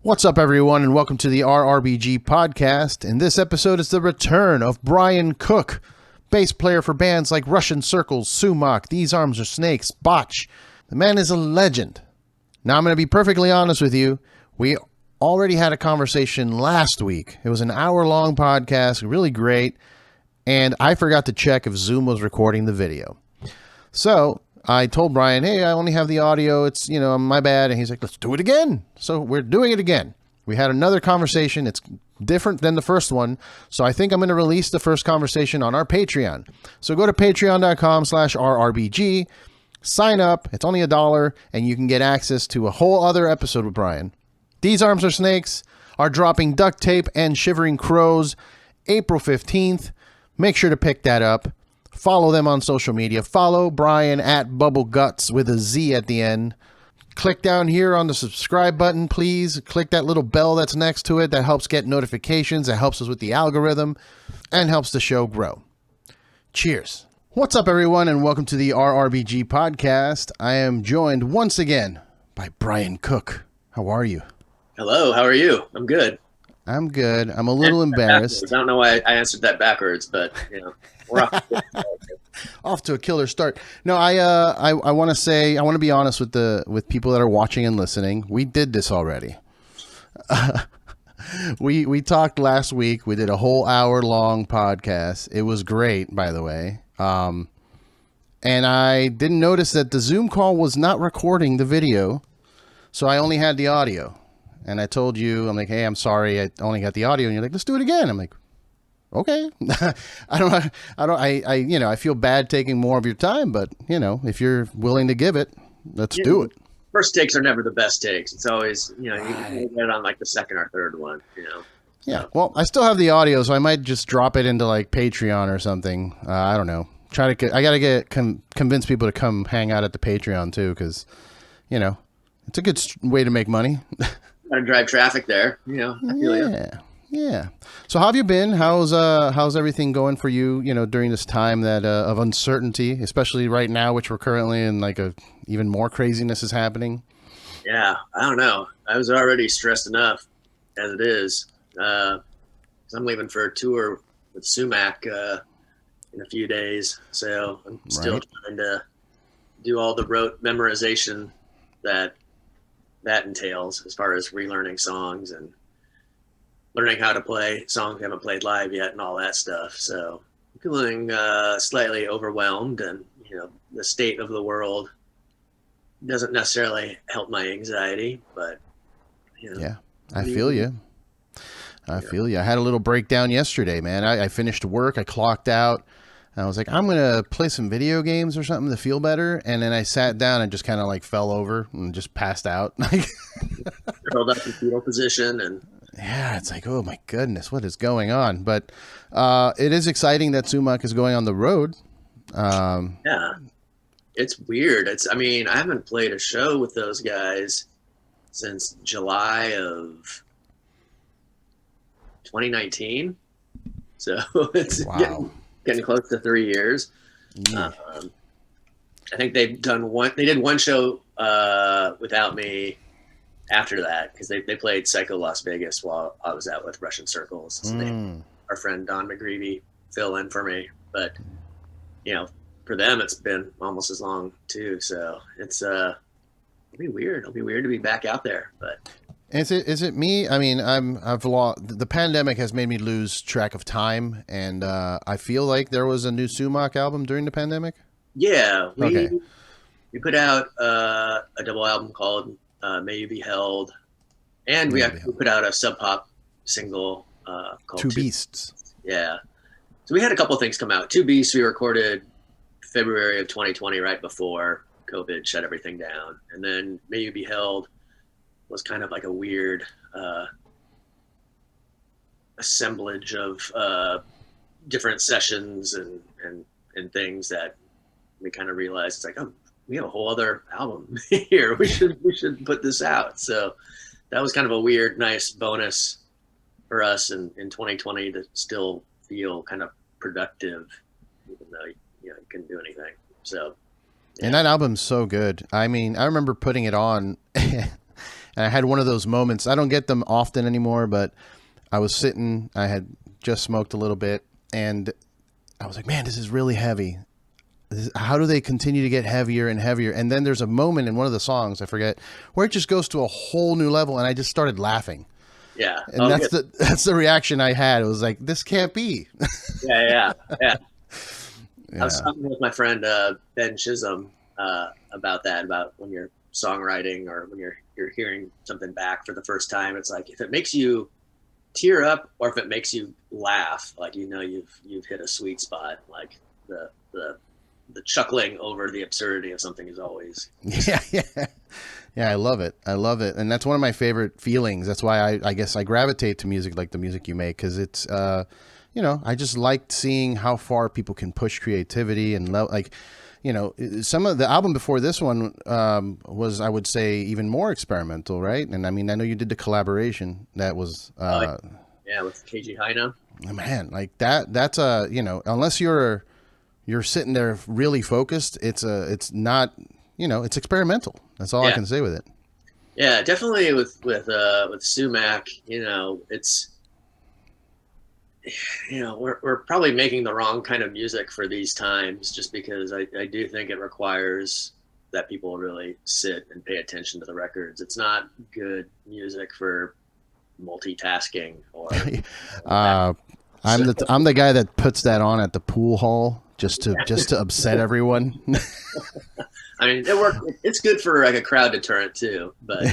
What's up, everyone, and welcome to the RRBG podcast. In this episode is the return of Brian Cook, bass player for bands like Russian Circles, Sumac, These Arms Are Snakes, Botch. The man is a legend. Now, I'm going to be perfectly honest with you. We already had a conversation last week. It was an hour-long podcast, really great, and I forgot to check if Zoom was recording the video. So I told Brian, hey, I only have the audio. It's, my bad. And he's like, let's do it again. So we're doing it again. We had another conversation. It's different than the first one. So I think I'm going to release the first conversation on our Patreon. So go to patreon.com/RRBG, sign up. It's only $1 and you can get access to a whole other episode with Brian. These Arms Are Snakes are dropping Duct Tape and Shivering Crows April 15th. Make sure to pick that up. Follow them on social media. Follow Brian at BubbleGuts with a Z at the end. Click down here on the subscribe button, please. Click that little bell that's next to it. That helps get notifications. That helps us with the algorithm and helps the show grow. Cheers. What's up, everyone, and welcome to the RRBG podcast. I am joined once again by Brian Cook. How are you? Hello, how are you? I'm good. I'm good. I'm a little embarrassed. I don't know why I answered that backwards, but we're off to a killer start. No, I want to say, I want to be honest with people that are watching and listening. We did this already. We talked last week. We did a whole hour-long podcast. It was great, by the way. And I didn't notice that the Zoom call was not recording the video, so I only had the audio. And I told you, I'm like, hey, I'm sorry, I only got the audio. And you're like, let's do it again. I'm like, okay. I feel bad taking more of your time, but if you're willing to give it, let's do it. First takes are never the best takes. It's always, you get it on like the second or third one, Yeah. Well, I still have the audio, so I might just drop it into like Patreon or something. I don't know. I got to convince people to come hang out at the Patreon too. Cause it's a good way to make money. Got to drive traffic there, I feel you. Yeah. So how have you been? How's everything going for you, during this time that of uncertainty, especially right now, which we're currently in, like even more craziness is happening? Yeah, I don't know. I was already stressed enough as it is. 'Cause I'm leaving for a tour with Sumac in a few days, so I'm still trying to do all the rote memorization that entails, as far as relearning songs and learning how to play songs we haven't played live yet and all that stuff. So I'm feeling slightly overwhelmed, and the state of the world doesn't necessarily help my anxiety, but yeah, I feel you. I had a little breakdown yesterday, man. I finished work, I clocked out, and I was like, I'm gonna play some video games or something to feel better, and then I sat down and just kind of like fell over and just passed out. Curled up in fetal position, and yeah, it's like, oh my goodness, what is going on? But it is exciting that Sumac is going on the road. Yeah, it's weird. I haven't played a show with those guys since July of 2019. So it's getting close to 3 years. I think they did one show without me after that, because they played Psycho Las Vegas while I was out with Russian Circles. So our friend Don McGreevy fill in for me, but for them it's been almost as long too. So it's it'll be weird. It'll be weird to be back out there. But is it me? I mean, the pandemic has made me lose track of time, and I feel like there was a new Sumac album during the pandemic. Yeah, we put out a double album called May You Be Held, and we put out a Sub Pop single called Two Beasts. Yeah, so we had a couple things come out. Two Beasts we recorded February of 2020, right before COVID shut everything down, and then May You Be Held was kind of like a weird assemblage of different sessions and things that we kind of realized it's like, oh, we have a whole other album here. We should put this out. So that was kind of a weird, nice bonus for us in 2020 to still feel kind of productive, even though you couldn't do anything. So And that album's so good. I mean, I remember putting it on and And I had one of those moments. I don't get them often anymore, but I was sitting, I had just smoked a little bit, and I was like, man, this is really heavy. How do they continue to get heavier and heavier? And then there's a moment in one of the songs, I forget, where it just goes to a whole new level, and I just started laughing. Yeah. And that's the reaction I had. It was like, this can't be. Yeah. I was talking with my friend Ben Chisholm about that, about when you're songwriting or when you're hearing something back for the first time. It's like, if it makes you tear up or if it makes you laugh, like, you've hit a sweet spot. Like the chuckling over the absurdity of something is always I love it. And that's one of my favorite feelings. That's why I guess I gravitate to music like the music you make, because it's I just liked seeing how far people can push creativity and some of the album before this one was, I would say, even more experimental, right? And I mean, I know you did the collaboration that was with KG Heino. Man, like that's unless you're sitting there really focused, it's not, it's experimental. That's all I can say with it. Yeah, definitely with Sumac, it's, we're probably making the wrong kind of music for these times, just because I do think it requires that people really sit and pay attention to the records. It's not good music for multitasking or I'm the guy that puts that on at the pool hall just to upset everyone. I mean, it's good for like a crowd deterrent too, but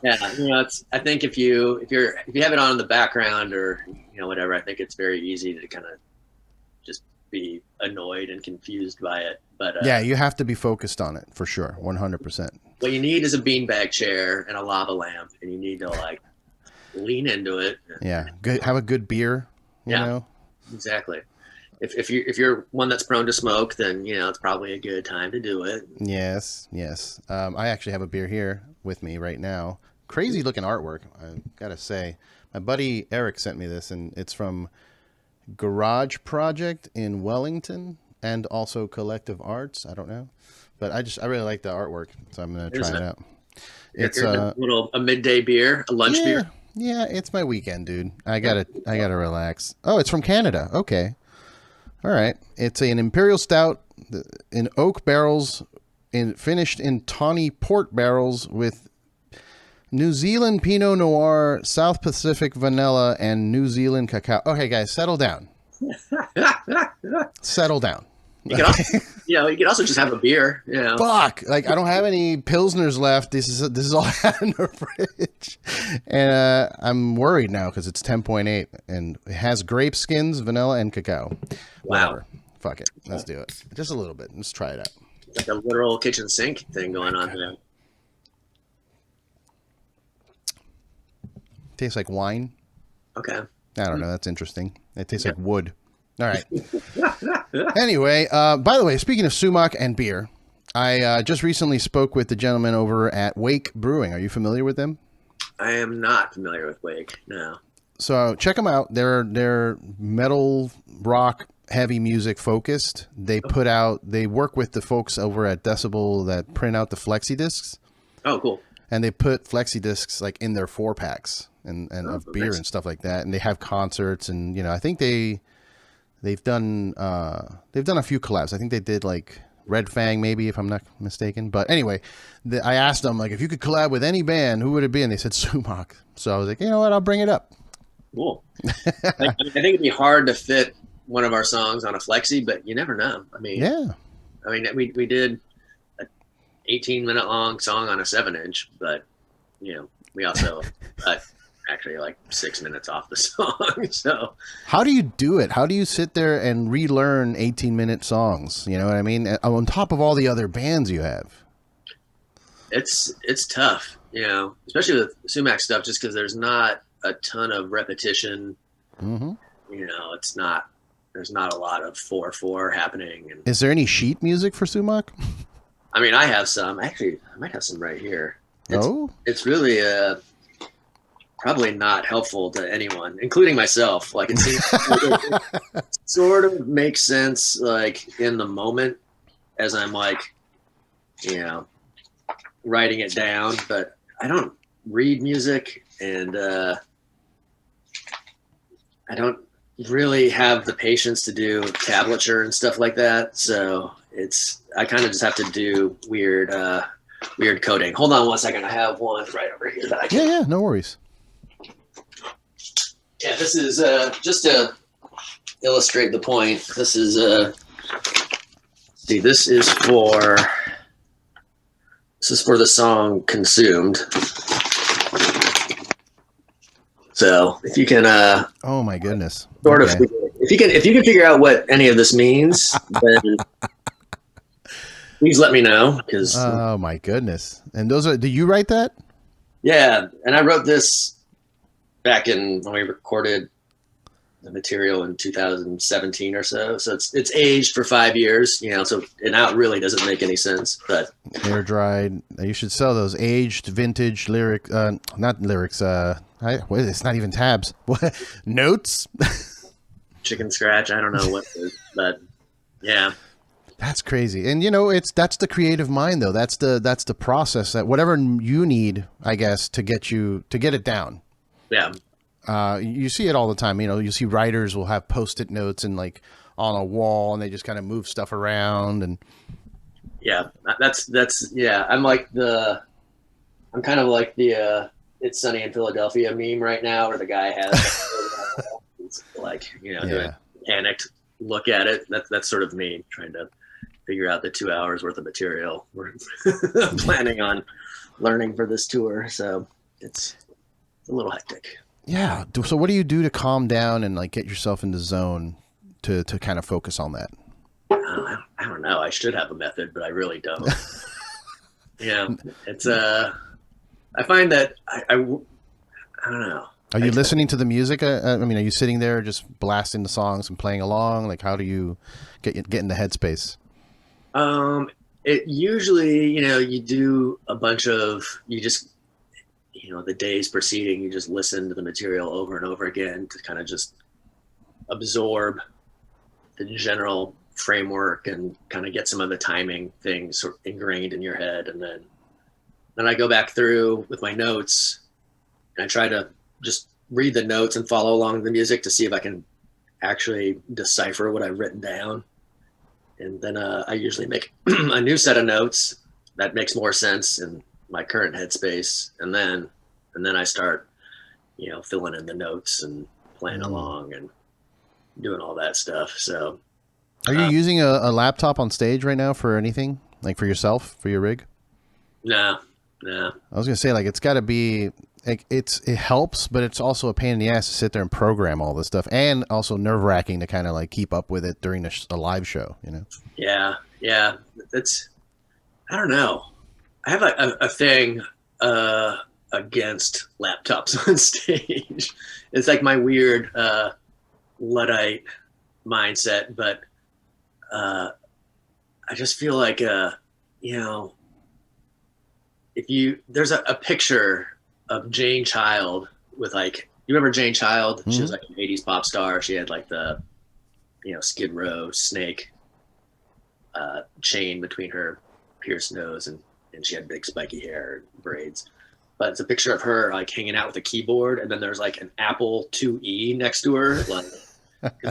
I think if you have it on in the background or whatever, I think it's very easy to kind of just be annoyed and confused by it. But you have to be focused on it for sure, 100%. What you need is a beanbag chair and a lava lamp, and you need to like lean into it. Yeah, good. Have a good beer. You know, exactly. If you're one that's prone to smoke, then it's probably a good time to do it. Yes. I actually have a beer here with me right now. Crazy looking artwork, I gotta say. My buddy Eric sent me this, and it's from Garage Project in Wellington and also Collective Arts. I don't know, but I really like the artwork, so I'm gonna try it out. It's a midday beer, a lunch beer. Yeah, it's my weekend, dude. I gotta relax. Oh, it's from Canada. Okay. All right. It's an Imperial Stout in oak barrels, finished in tawny port barrels with New Zealand Pinot Noir, South Pacific Vanilla, and New Zealand Cacao. Okay, guys, settle down. Settle down. You can also just have a beer. Fuck! Like, I don't have any Pilsners left. This is all I have in the fridge, and I'm worried now because it's 10.8 and it has grape skins, vanilla, and cacao. Wow! Whatever. Fuck it. Let's do it. Just a little bit. Let's try it out. It's like a literal kitchen sink thing going on here. Tastes like wine. Okay. I don't know. That's interesting. It tastes like wood. All right. Anyway, by the way, speaking of Sumac and beer, I just recently spoke with the gentleman over at Wake Brewing. Are you familiar with them? I am not familiar with Wake. No. So check them out. They're metal, rock, heavy music focused. They work with the folks over at Decibel that print out the flexi discs. Oh, cool. And they put flexi discs like in their 4-packs and of beer and stuff like that. And they have concerts, and I think they've done a few collabs. I think they did like Red Fang, maybe, if I'm not mistaken. But anyway, I asked them, like, if you could collab with any band, who would it be? And they said Sumac. So I was like, you know what? I'll bring it up. Cool. I think it'd be hard to fit one of our songs on a flexi, but you never know. I mean, we did an 18-minute long song on a 7-inch, but we also actually like 6 minutes off the song. So how do you do it? How do you sit there and relearn 18-minute songs? You know what I mean? On top of all the other bands you have. It's tough, especially with Sumac stuff, just because there's not a ton of repetition. Mm-hmm. There's not a lot of 4/4 happening. And is there any sheet music for Sumac? I mean, I have some. Actually, I might have some right here. It's really probably not helpful to anyone, including myself. Like, it seems it sort of makes sense, like, in the moment as I'm like, writing it down, but don't read music, and I don't really have the patience to do tablature and stuff like that. So I kind of just have to do weird coding. Hold on 1 second. I have one right over here that I can. Yeah, no worries. Yeah, this is just to illustrate the point. This is this is for the song "Consumed." So if you can, oh my goodness, sort of, if you can figure out what any of this means, then please let me know. Because oh my goodness, and those are. Did you write that? Yeah, and I wrote this back when we recorded the material in 2017 or so. So it's aged for 5 years, So now it really doesn't make any sense. But air dried. You should sell those aged vintage lyric. Not lyrics. What is it? It's not even tabs. What notes? Chicken scratch. I don't know what, but yeah. That's crazy. And that's the creative mind though. That's the process that whatever you need, I guess, to get it down. Yeah. You see it all the time. You see writers will have Post-it notes and like on a wall, and they just kind of move stuff around. And yeah, that's yeah. I'm kind of like the "It's Sunny in Philadelphia" meme right now, where the guy has like doing a panicked look at it. That's sort of me trying to figure out the 2 hours worth of material we're planning on learning for this tour. So it's a little hectic. Yeah. So what do you do to calm down and like get yourself in the zone to kind of focus on that? I don't know. I should have a method, but I really don't. It's I find that I don't know. Are you listening to the music? I mean, are you sitting there just blasting the songs and playing along? Like, how do you get in the headspace? It usually, you do a bunch of, the days preceding, you just listen to the material over and over again to kind of just absorb the general framework and kind of get some of the timing things sort of ingrained in your head. And then I go back through with my notes and I try to just read the notes and follow along the music to see if I can actually decipher what I've written down. And then I usually make a new set of notes that makes more sense in my current headspace. And then I start, filling in the notes and playing along and doing all that stuff. So are you using a laptop on stage right now for anything, like for yourself, for your rig? No. I was going to say, like, it's got to be, like, it helps, but it's also a pain in the ass to sit there and program all this stuff, and also nerve wracking to kind of like keep up with it during a live show, Yeah. It's, I don't know. I have a thing against laptops on stage. It's like my weird Luddite mindset, but I just feel like there's a picture of Jane Child with like, you remember Jane Child? Mm-hmm. She was like an 80s pop star. She had like the Skid Row snake chain between her pierced nose, and she had big spiky hair and braids. But it's a picture of her like hanging out with a keyboard, and then there's like an Apple IIe next to her. Like,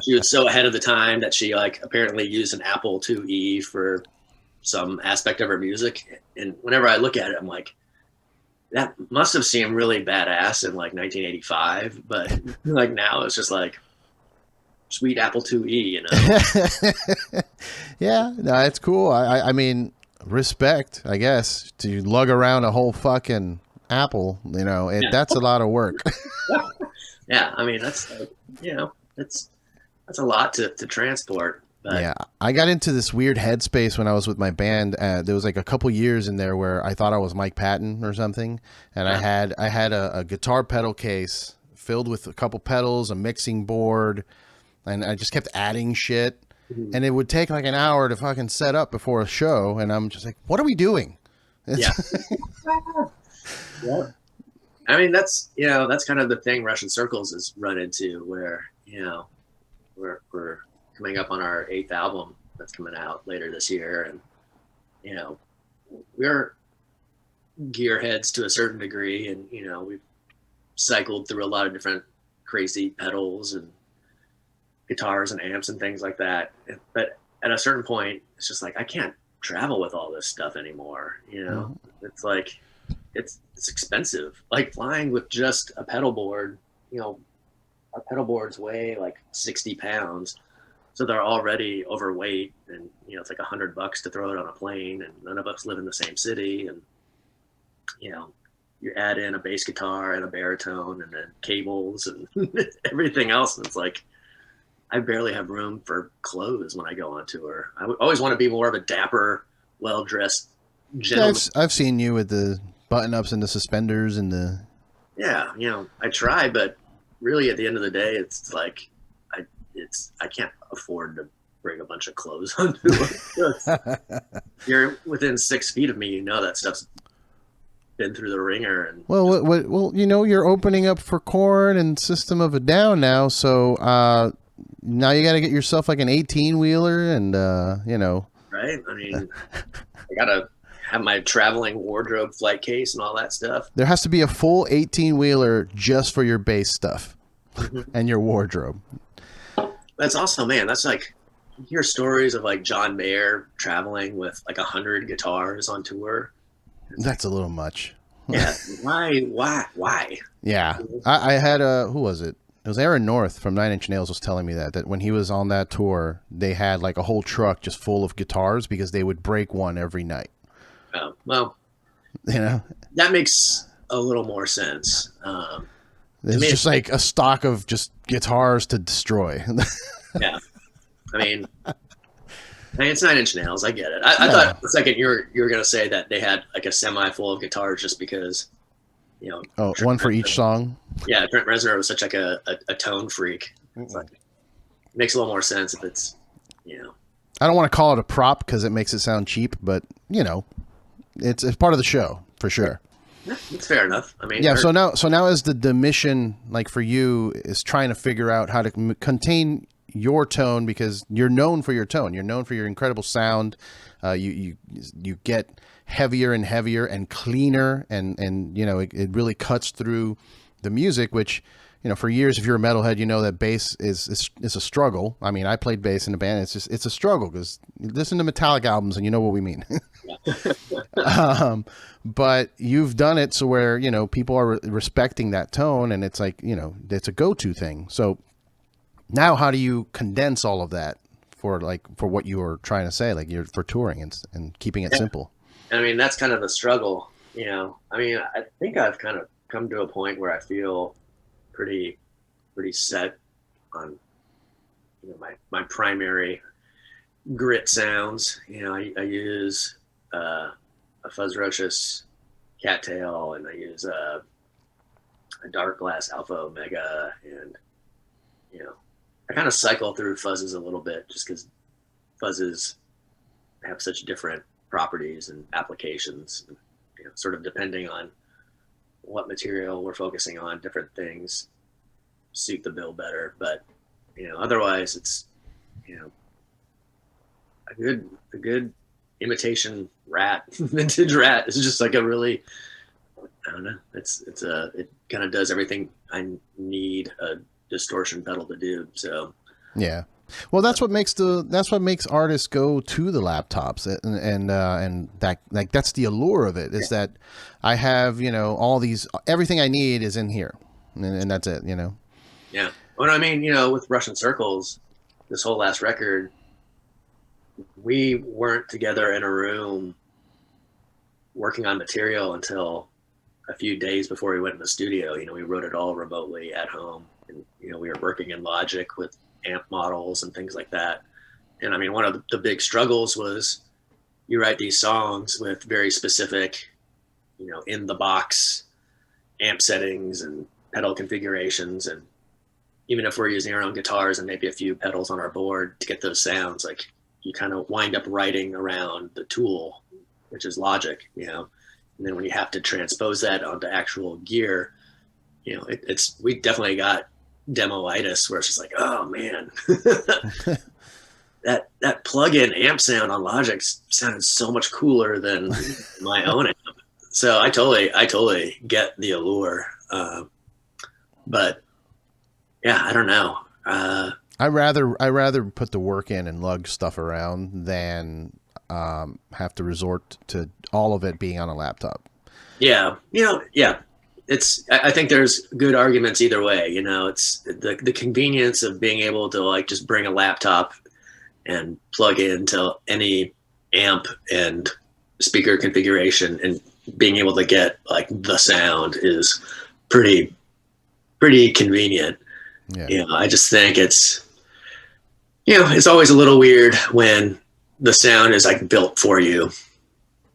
she was so ahead of the time that she like apparently used an Apple IIe for some aspect of her music. And whenever I look at it, I'm like, that must have seemed really badass in like 1985, but like now it's just like sweet Apple IIe, Yeah, no, it's cool. I mean, respect, I guess, to lug around a whole fucking Apple, that's a lot of work. Yeah, I mean, that's like, that's a lot to transport. But. Yeah, I got into this weird headspace when I was with my band. There was like a couple years in there where I thought I was Mike Patton or something, and I had a guitar pedal case filled with a couple pedals, a mixing board, and I just kept adding shit. Mm-hmm. And it would take like an hour to fucking set up before a show, and I'm just like, what are we doing? Yeah. Yeah. I mean, that's kind of the thing Russian Circles has run into, where we're coming up on our 8th album that's coming out later this year, and we're gearheads to a certain degree, and we've cycled through a lot of different crazy pedals and guitars and amps and things like that. But at a certain point, it's just like I can't travel with all this stuff anymore. It's like it's expensive. Like flying with just a pedal board. Our pedal boards weigh like 60 pounds. So they're already overweight, and it's like $100 to throw it on a plane, and none of us live in the same city. And you add in a bass guitar and a baritone and then cables and everything else, and it's like I barely have room for clothes when I go on tour. I always want to be more of a dapper, well-dressed gentleman. Yeah, I've seen you with the button-ups and the suspenders and the. Yeah, I try, but really at the end of the day, it's like I can't afford to bring a bunch of clothes on tour. You're within 6 feet of me, that stuff's been through the ringer. And well, you're opening up for Korn and System of a Down now, so now you got to get yourself like an 18-wheeler, and right. I mean, I gotta have my traveling wardrobe, flight case, and all that stuff. There has to be a full 18-wheeler just for your bass stuff and your wardrobe. That's awesome, man. That's like, you hear stories of like John Mayer traveling with like 100 guitars on tour. That's a little much. Yeah. Why? Yeah. I had who was it? It was Aaron North from Nine Inch Nails was telling me that when he was on that tour, they had like a whole truck just full of guitars because they would break one every night. Oh, well, that makes a little more sense. It's just like a stock of just guitars to destroy. Yeah. I mean, it's Nine Inch Nails. I get it. I thought the second you were going to say that they had like a semi full of guitars just because, one for each song. Yeah. Trent Reznor was such like a tone freak. It's like, it makes a little more sense if it's, I don't want to call it a prop because it makes it sound cheap, but it's part of the show for sure. Yeah, it's fair enough. I mean, yeah. So now as the mission, like for you, is trying to figure out how to contain your tone, because you're known for your tone. You're known for your incredible sound. You get heavier and heavier and cleaner, and it really cuts through the music, which, for years, if you're a metalhead, that bass is a struggle. I mean, I played bass in a band. It's a struggle because you listen to Metallica albums and you know what we mean. But you've done it so where, people are respecting that tone, and it's like, it's a go-to thing. So now how do you condense all of that for what you were trying to say, like you're for touring and keeping it simple? I mean, that's kind of the struggle, I mean, I think I've kind of come to a point where I feel pretty set on, my primary grit sounds. I use a Fuzzrocious cattail, and I use a Dark Glass Alpha Omega, and I kind of cycle through fuzzes a little bit just because fuzzes have such different properties and applications, and, sort of depending on what material we're focusing on, different things suit the bill better. But otherwise it's a good imitation Rat, vintage Rat is just like a really, I don't know, it kind of does everything I need a distortion pedal to do. So yeah, well, that's what makes artists go to the laptops, and that, like, that's the allure of it, is that I have all these, everything I need is in here, and that's it. Yeah. Well, I mean, with Russian Circles, this whole last record, we weren't together in a room working on material until a few days before we went in the studio. We wrote it all remotely at home, and we were working in Logic with amp models and things like that. And I mean, one of the big struggles was you write these songs with very specific, in the box amp settings and pedal configurations, and even if we're using our own guitars and maybe a few pedals on our board to get those sounds, like, you kind of wind up writing around the tool, which is Logic, and then when you have to transpose that onto actual gear, we definitely got demo-itis, where it's just like, oh man, that plug-in amp sound on Logic sounded so much cooler than my own amp. So I totally get the allure. But yeah, I don't know. I rather put the work in and lug stuff around than have to resort to all of it being on a laptop. Yeah, yeah. I think there's good arguments either way. It's the convenience of being able to like just bring a laptop and plug into any amp and speaker configuration and being able to get like the sound is pretty convenient. Yeah. I just think it's always a little weird when the sound is like built for you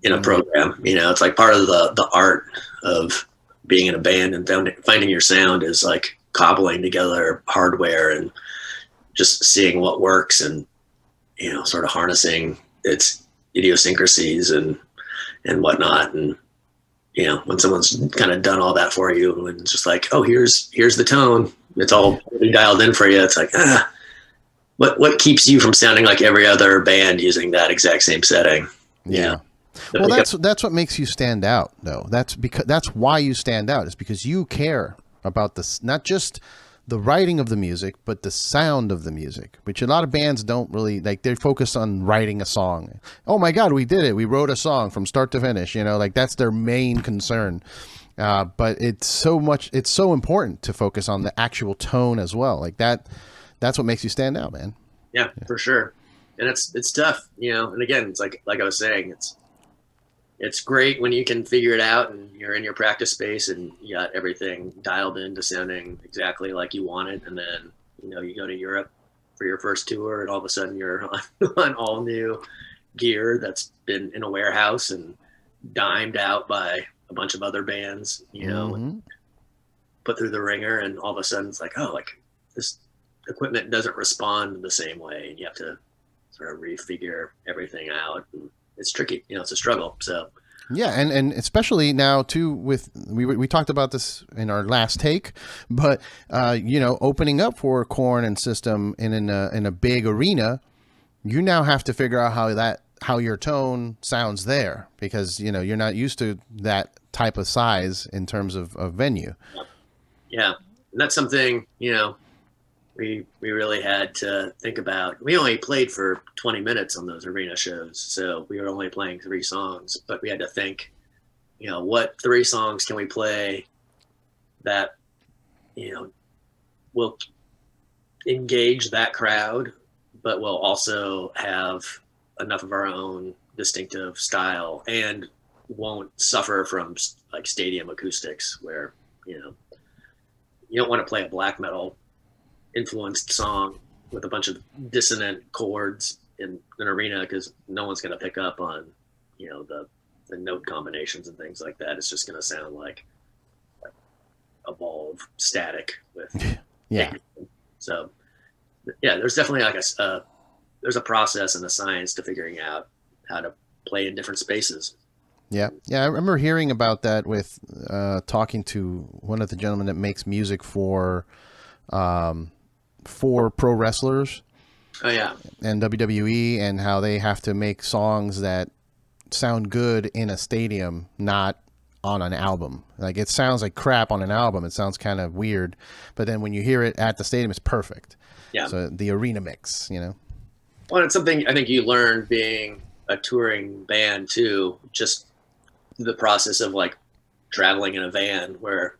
in a program. It's like part of the art of being in a band and finding your sound is like cobbling together hardware and just seeing what works and sort of harnessing its idiosyncrasies and whatnot. And when someone's kind of done all that for you and it's just like, oh, here's the tone, it's all dialed in for you. It's like, what keeps you from sounding like every other band using that exact same setting? Yeah. Well, that's what makes you stand out, though. That's why you stand out, is because you care about this, not just the writing of the music, but the sound of the music, which a lot of bands don't really like. They focus on writing a song. Oh my God, we did it! We wrote a song from start to finish. Like that's their main concern. But it's so important to focus on the actual tone as well. Like that's what makes you stand out, man. Yeah, for sure. And it's tough, and again, it's like I was saying, it's great when you can figure it out and you're in your practice space and you got everything dialed into sounding exactly like you want it. And then, you go to Europe for your first tour and all of a sudden you're on all new gear that's been in a warehouse and dimed out by a bunch of other bands, and put through the ringer. And all of a sudden it's like, oh, like this equipment doesn't respond the same way. And you have to sort of refigure everything out. And it's tricky, it's a struggle. So yeah, and especially now too, with we talked about this in our last take, but opening up for Korn and System in a big arena, you now have to figure out how your tone sounds there, because you're not used to that type of size in terms of venue. Yeah, and that's something we really had to think about. We only played for 20 minutes on those arena shows, so we were only playing 3 songs, but we had to think, what 3 songs can we play that, will engage that crowd, but will also have enough of our own distinctive style and won't suffer from like stadium acoustics where, you don't want to play a black metal influenced song with a bunch of dissonant chords in an arena, because no one's going to pick up on the note combinations and things like that. It's just going to sound like a ball of static with So yeah, there's definitely like there's a process and a science to figuring out how to play in different spaces. Yeah, I remember hearing about that with talking to one of the gentlemen that makes music for pro wrestlers. Oh yeah. And WWE, and how they have to make songs that sound good in a stadium, not on an album. Like it sounds like crap on an album. It sounds kind of weird, but then when you hear it at the stadium, it's perfect. Yeah. So the arena mix, Well, it's something I think you learn being a touring band too, just the process of like traveling in a van, where,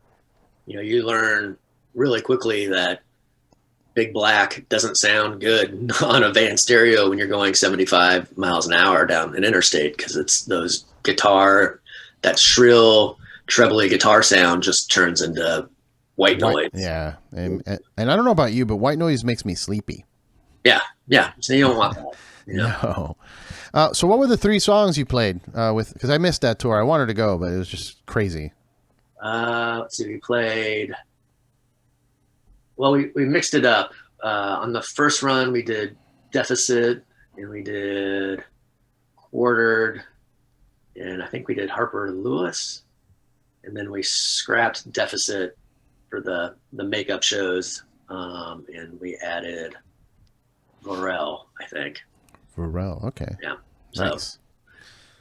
you learn really quickly that Big Black doesn't sound good on a van stereo when you're going 75 miles an hour down an interstate, because it's that shrill, trebly guitar sound just turns into white noise. Yeah. And I don't know about you, but white noise makes me sleepy. Yeah. So you don't want that. No. So what were the 3 songs you played with? Because I missed that tour. I wanted to go, but it was just crazy. Let's see. We played. Well, we mixed it up. On the first run, we did Deficit, and we did Quartered, and I think we did Harper Lewis, and then we scrapped Deficit for the makeup shows, and we added Vorel, I think. Vorel, okay. Yeah. Nice.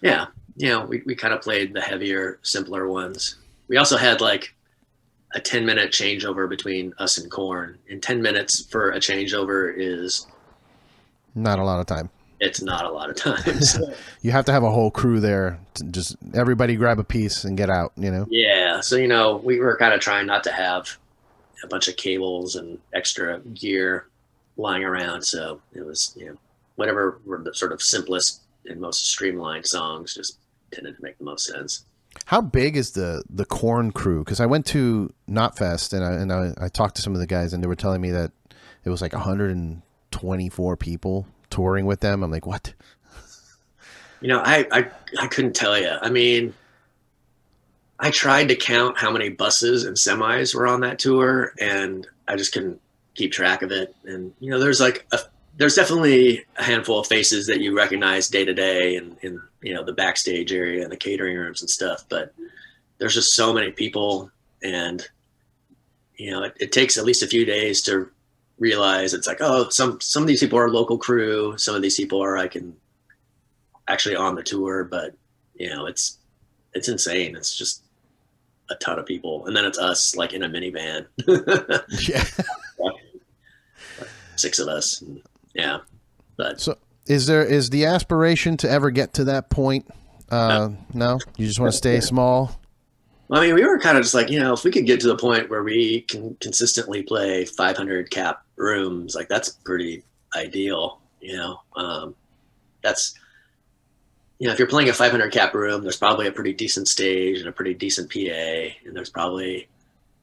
Yeah, we kind of played the heavier, simpler ones. We also had like a 10-minute changeover between us and Korn. And 10 minutes for a changeover is Not a lot of time. it's not a lot of time. So, You have to have a whole crew there to just everybody grab a piece and get out, you know? yeah. So, we were kind of trying not to have a bunch of cables and extra gear lying around. So it was, whatever were the sort of simplest and most streamlined songs just tended to make the most sense. How big is the Korn crew? Because I went to Knotfest and I talked to some of the guys and they were telling me that it was like 124 people touring with them. I'm like, what? I couldn't tell you. I mean, I tried to count how many buses and semis were on that tour, and I just couldn't keep track of it. And there's definitely a handful of faces that you recognize day to day, and in the backstage area and the catering rooms and stuff. But there's just so many people, and it takes at least a few days to realize it's like, oh, some of these people are local crew, some of these people are actually on the tour, but it's insane. It's just a ton of people, and then it's us like in a minivan. Yeah. 6 of us. And, yeah. But So is the aspiration to ever get to that point? No, you just want to stay small. I mean, we were kind of just like, if we could get to the point where we can consistently play 500 cap rooms, like that's pretty ideal. That's, if you're playing a 500 cap room, there's probably a pretty decent stage and a pretty decent PA, and there's probably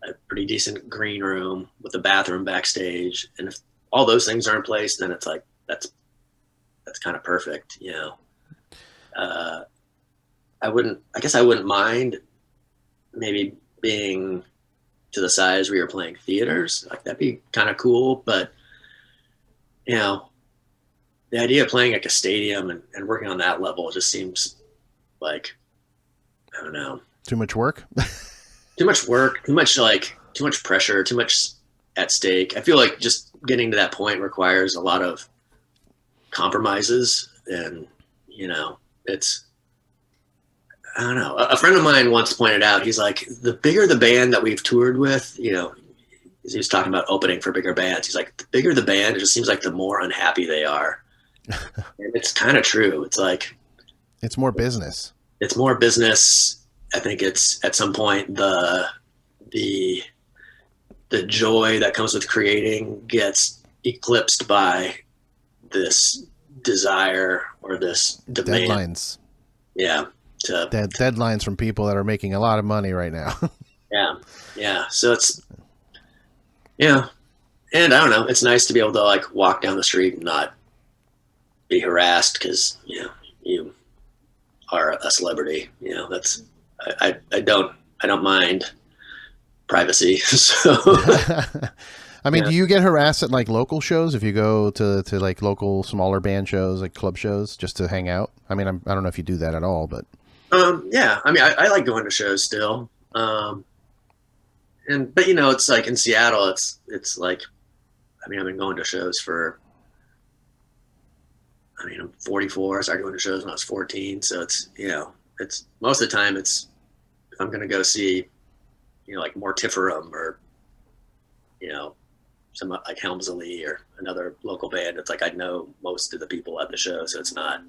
a pretty decent green room with a bathroom backstage. And if all those things are in place, then it's like, that's kind of perfect. I guess I wouldn't mind maybe being to the size where you're playing theaters. Like that'd be kind of cool. But, the idea of playing like a stadium and working on that level just seems like, I don't know. Too much work? Too much work, too much pressure, too much at stake. I feel like just getting to that point requires a lot of compromises, and it's, I don't know. A friend of mine once pointed out, he's like, the bigger the band that we've toured with, he was talking about opening for bigger bands. He's like, the bigger the band, it just seems like the more unhappy they are. And it's kind of true. It's like, It's more business. it's more business. I think it's at some point the joy that comes with creating gets eclipsed by this desire or this demand. Deadlines. Yeah. Deadlines from people that are making a lot of money right now. Yeah. So it's, and I don't know. It's nice to be able to like walk down the street and not be harassed because you are a celebrity. That's I don't mind privacy. So I mean, do you get harassed at like local shows if you go to like local smaller band shows, like club shows, just to hang out? I mean, I don't know if you do that at all, but yeah. I mean, I like going to shows still. But it's like in Seattle, it's like, I mean, I've been going to shows for, I'm 44. I started going to shows when I was 14. So it's, it's most of the time if I'm going to go see, like Mortiferum or, some like Helmsley or another local band. It's like, I know most of the people at the show. So it's not.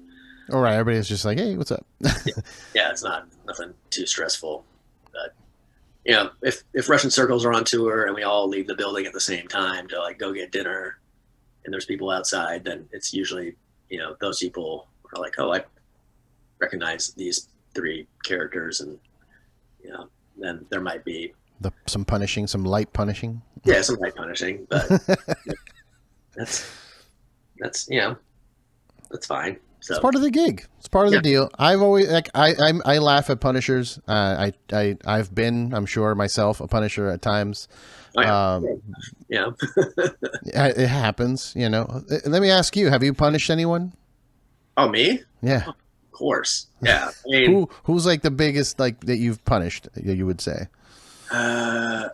All right. Everybody's just like, hey, what's up? Yeah. It's not nothing too stressful. But, if Russian Circles are on tour and we all leave the building at the same time to like go get dinner and there's people outside, then it's usually, those people are like, oh, I recognize these 3 characters, and then there might be some light punishing. Yeah, some light punishing, but that's that's fine. So it's part of the gig. It's part of the deal. I've always I laugh at punishers. I've been, I'm sure, myself a punisher at times. Yeah. It happens. Let me ask you: have you punished anyone? Oh, me? Yeah. Of course. Yeah. I mean, who's like the biggest like that you've punished? You would say. Yeah,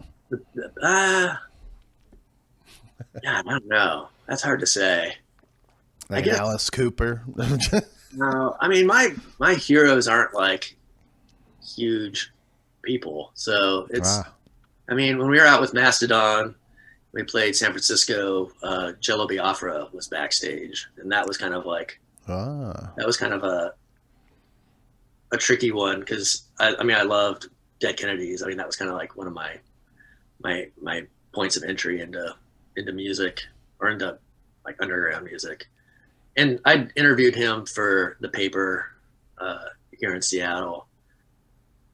I don't know. That's hard to say. Like Alice Cooper. No, I mean my heroes aren't like huge people, so it's. Ah, I mean, when we were out with Mastodon, we played San Francisco. Jello Biafra was backstage, and that was kind of like ah, a tricky one because I mean I loved Dead Kennedys. I mean that was kind of like one of my points of entry into music or into like underground music. And I interviewed him for the paper here in Seattle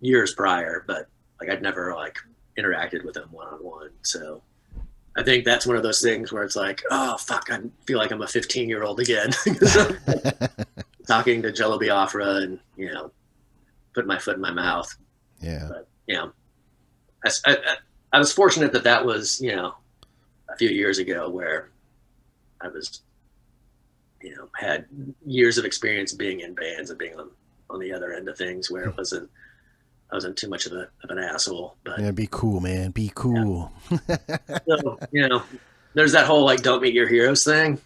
years prior, but like I'd never like interacted with him one on one. So I think that's one of those things where it's like, oh fuck, I feel like I'm a 15-year-old again talking to Jello Biafra and putting my foot in my mouth. yeah. But I was fortunate that was a few years ago where I was had years of experience being in bands and being on the other end of things where I wasn't too much of an asshole. But Yeah, be cool, man. Be cool. so, there's that whole like don't meet your heroes thing.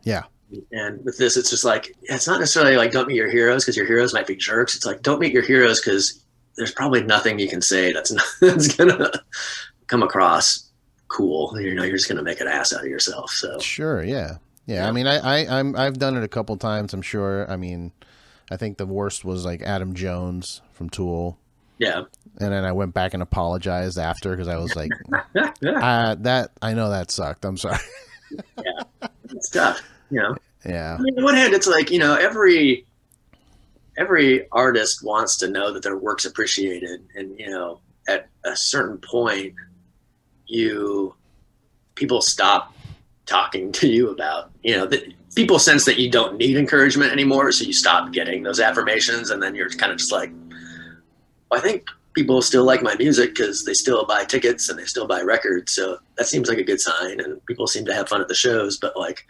Yeah. And with this, it's just like it's not necessarily like don't meet your heroes because your heroes might be jerks. It's like don't meet your heroes because there's probably nothing you can say that's gonna come across cool. You're just gonna make an ass out of yourself. So Sure. Yeah. Yeah. Yeah. I mean, I've done it a couple times, I'm sure. I mean, I think the worst was like Adam Jones from Tool. yeah, And then I went back and apologized after because I was like, I know that sucked. I'm sorry. it's tough. Yeah. I mean, on one hand, it's like every artist wants to know that their work's appreciated, and at a certain point, people stop talking to you about people sense that you don't need encouragement anymore, so you stop getting those affirmations, and then you're kind of just like, well, I think people still like my music because they still buy tickets and they still buy records, so that seems like a good sign, and people seem to have fun at the shows, but like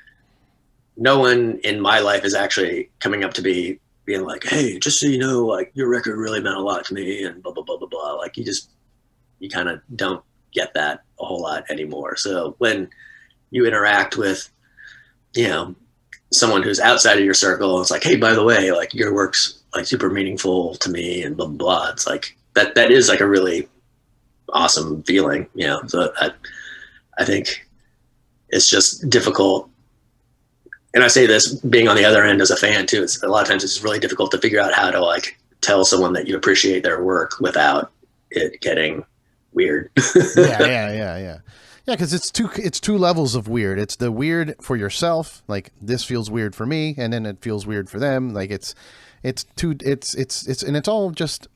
no one in my life is actually coming up to me being like, hey, just so you know, like your record really meant a lot to me and blah blah blah blah blah. Like you kind of don't get that a whole lot anymore. So when you interact with someone who's outside of your circle, it's like, hey, by the way, like your work's like super meaningful to me and blah blah blah. It's like that is like a really awesome feeling. So I think it's just difficult. And I say this being on the other end as a fan too. It's a lot of times it's really difficult to figure out how to like tell someone that you appreciate their work without it getting weird. Yeah. Because it's two levels of weird. It's the weird for yourself, like this feels weird for me, and then it feels weird for them. Like it's all just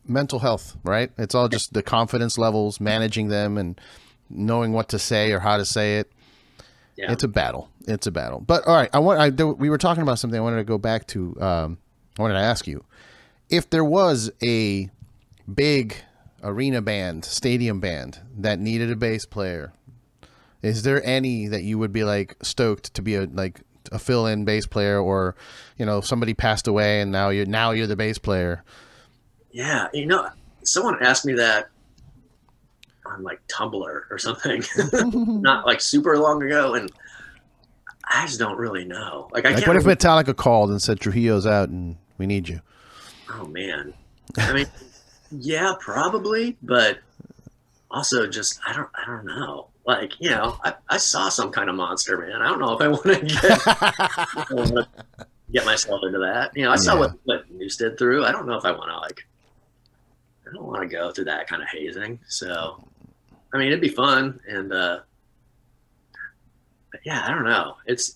mental health, right? It's all just the confidence levels, managing them, and knowing what to say or how to say it. Yeah. It's a battle. But all right, we were talking about something I wanted to go back to. I wanted to ask you if there was a big arena band, stadium band that needed a bass player. Is there any that you would be like stoked to be a fill-in bass player, or somebody passed away and now you're the bass player? Yeah, someone asked me that on like Tumblr or something, not like super long ago, and I just don't really know. Like what if Metallica called and said Trujillo's out and we need you? Oh man, I mean, yeah, probably, but also just I don't know. Like I saw Some Kind of Monster, man. I don't know if I want to get myself into that. I saw what Newstead threw. I don't know if I want to I don't want to go through that kind of hazing. So, I mean, it'd be fun, and but yeah, I don't know. It's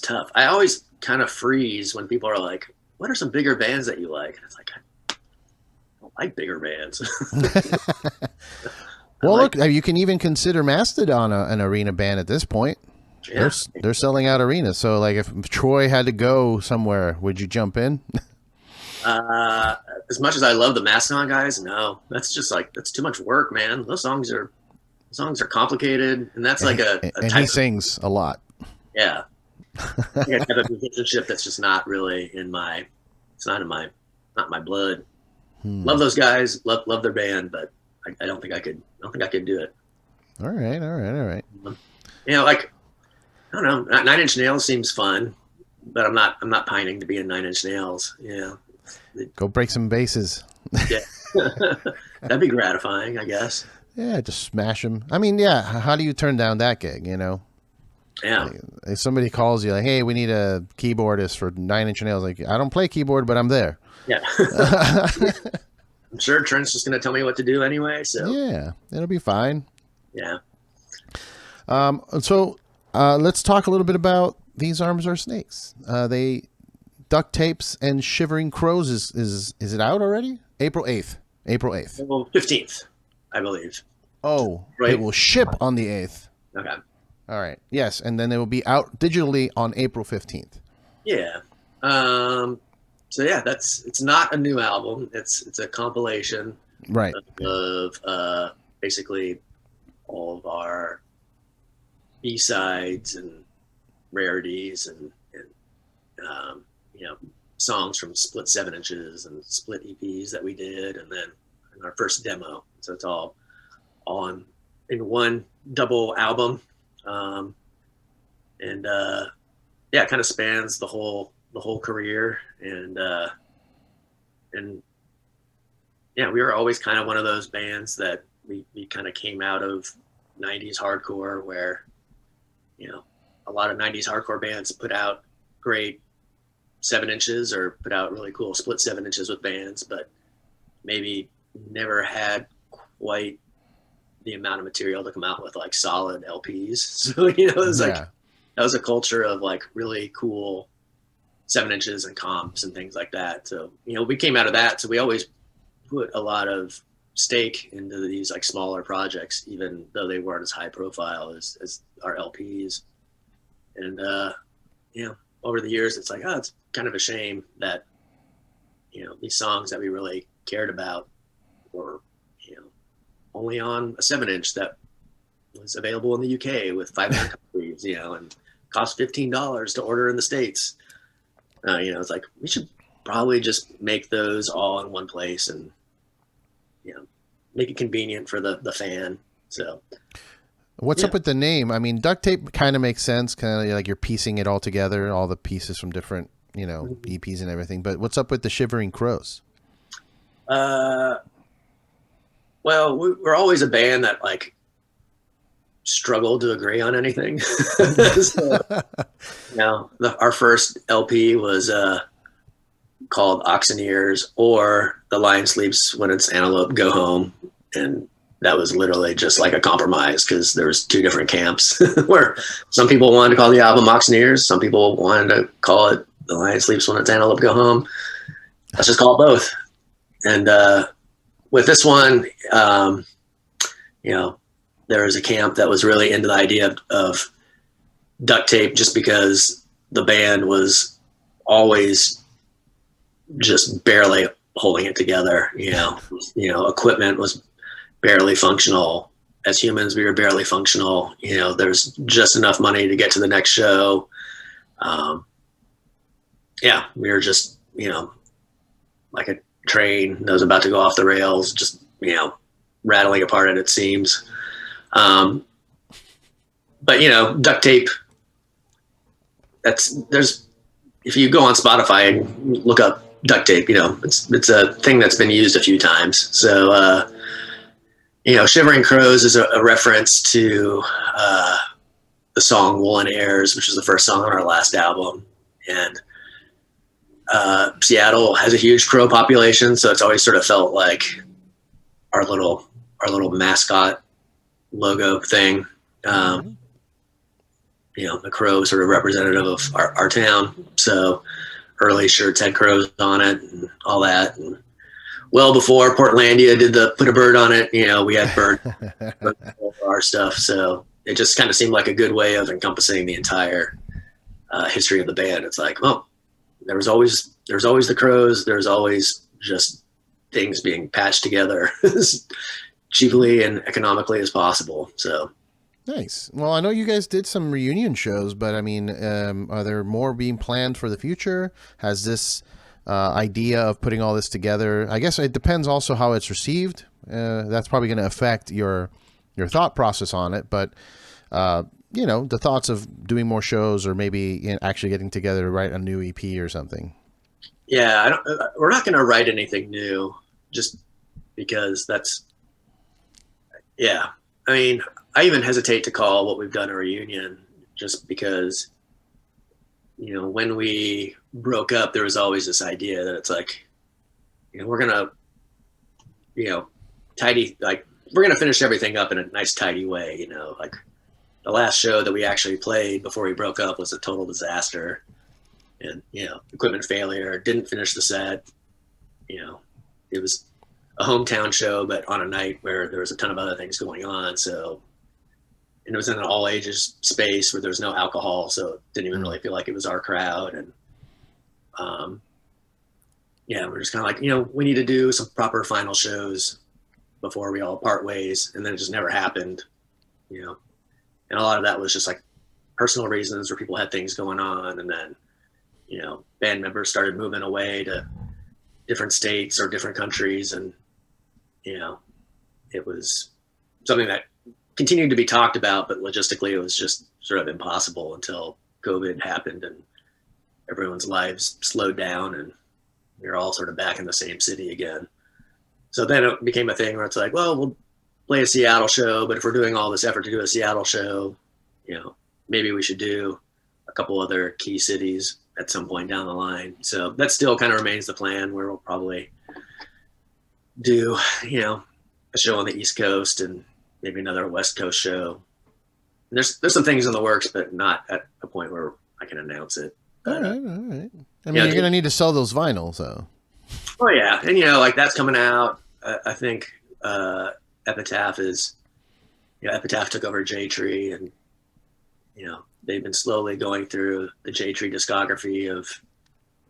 tough. I always kind of freeze when people are like, "What are some bigger bands that you like?" And it's like, I don't like bigger bands. Well, look, you can even consider Mastodon an arena band at this point. Yeah. They're selling out arenas. So, like, if Troy had to go somewhere, would you jump in? As much as I love the Mastodon guys, no. That's just that's too much work, man. Those songs are complicated, and that's like a and he sings a lot. Yeah, I have a musicianship that's just not really not my blood. Love those guys, love their band, but I don't think I could do it. All right. I don't know. 9 Inch Nails seems fun. but I'm not pining to be in Nine Inch Nails. Yeah. Go break some bases. Yeah. That'd be gratifying, I guess. Yeah, just smash them. I mean, yeah. How do you turn down that gig? Yeah. Like, if somebody calls you like, "Hey, we need a keyboardist for Nine Inch Nails," like, I don't play keyboard, but I'm there. Yeah. I'm sure Trent's just going to tell me what to do anyway. So yeah, it'll be fine. Yeah. So let's talk a little bit about These Arms Are Snakes. They Duct Tapes and Shivering Crows is it out already? April 8th. Well, 15th, I believe. Oh, right. It will ship on the 8th. Okay. All right. Yes, and then it will be out digitally on April 15th. Yeah. So yeah, it's not a new album. It's a compilation, right, of basically all of our B-sides and rarities and songs from split 7 inches and split EPs that we did, and then our first demo. So it's all in one double album, and it kind of spans the whole career, and we were always kind of one of those bands that we kind of came out of 90s hardcore, where a lot of 90s hardcore bands put out great 7 inches or put out really cool split 7 inches with bands, but maybe never had quite the amount of material to come out with like solid LPs. So it was like that was a culture of like really cool 7 inches and comps and things like that. So we came out of that, so we always put a lot of stake into these like smaller projects, even though they weren't as high profile as our LPs. And over the years, it's like, it's kind of a shame that these songs that we really cared about were only on a 7 inch that was available in the UK with 500 copies, and cost $15 to order in the States. It's like we should probably just make those all in one place and make it convenient for the fan. So what's up with the name? I mean, duct tape kind of makes sense, kind of like you're piecing it all together, all the pieces from different EPs and everything. But what's up with the Shivering Crows? Well, we're always a band that like struggled to agree on anything. So, our first LP was called Oxen Ears, or The Lion Sleeps When Its Antelope Go Home, and that was literally just like a compromise because there was two different camps where some people wanted to call the album Oxen Ears, some people wanted to call it The Lion Sleeps When Its Antelope Go Home. Let's just call it both. And with this one, there was a camp that was really into the idea of duct tape, just because the band was always just barely holding it together. Equipment was barely functional. As humans, we were barely functional. There's just enough money to get to the next show. We were just, like a train that was about to go off the rails, just, rattling apart at its seams. But duct tape, if you go on Spotify and look up duct tape, it's a thing that's been used a few times. So, Shivering Crows is a reference to the song Woolen Airs, which was the first song on our last album. And Seattle has a huge crow population, so it's always sort of felt like our little mascot logo thing. The crow sort of representative of our town. So early shirts had crows on it and all that. And well before Portlandia did the put a bird on it, we had bird for our stuff. So it just kind of seemed like a good way of encompassing the entire history of the band. It's like, there's always the crows. There's always just things being patched together as cheaply and economically as possible. So nice. Well, I know you guys did some reunion shows, but I mean, are there more being planned for the future? Has this idea of putting all this together, I guess it depends also how it's received. That's probably going to affect your thought process on it. But the thoughts of doing more shows or maybe actually getting together to write a new EP or something? Yeah, we're not going to write anything new just because yeah. I mean, I even hesitate to call what we've done a reunion just because, when we broke up, there was always this idea that it's like, we're going to, we're going to finish everything up in a nice, tidy way, like the last show that we actually played before we broke up was a total disaster and, equipment failure, didn't finish the set. It was a hometown show, but on a night where there was a ton of other things going on. So, and it was in an all ages space where there was no alcohol. So it didn't even really feel like it was our crowd. And, we're just kind of like, we need to do some proper final shows before we all part ways. And then it just never happened, and a lot of that was just like personal reasons where people had things going on. And then, band members started moving away to different states or different countries. And, it was something that continued to be talked about, but logistically it was just sort of impossible until COVID happened and everyone's lives slowed down and we were all sort of back in the same city again. So then it became a thing where it's like, well, we'll play a Seattle show, but if we're doing all this effort to do a Seattle show, maybe we should do a couple other key cities at some point down the line. So that still kind of remains the plan, where we'll probably do, a show on the East Coast and maybe another West Coast show. And there's some things in the works, but not at a point where I can announce it. All right. I mean, you're going to need to sell those vinyls, though. Oh yeah. And that's coming out. I think Epitaph took over J-Tree, and they've been slowly going through the J-Tree discography of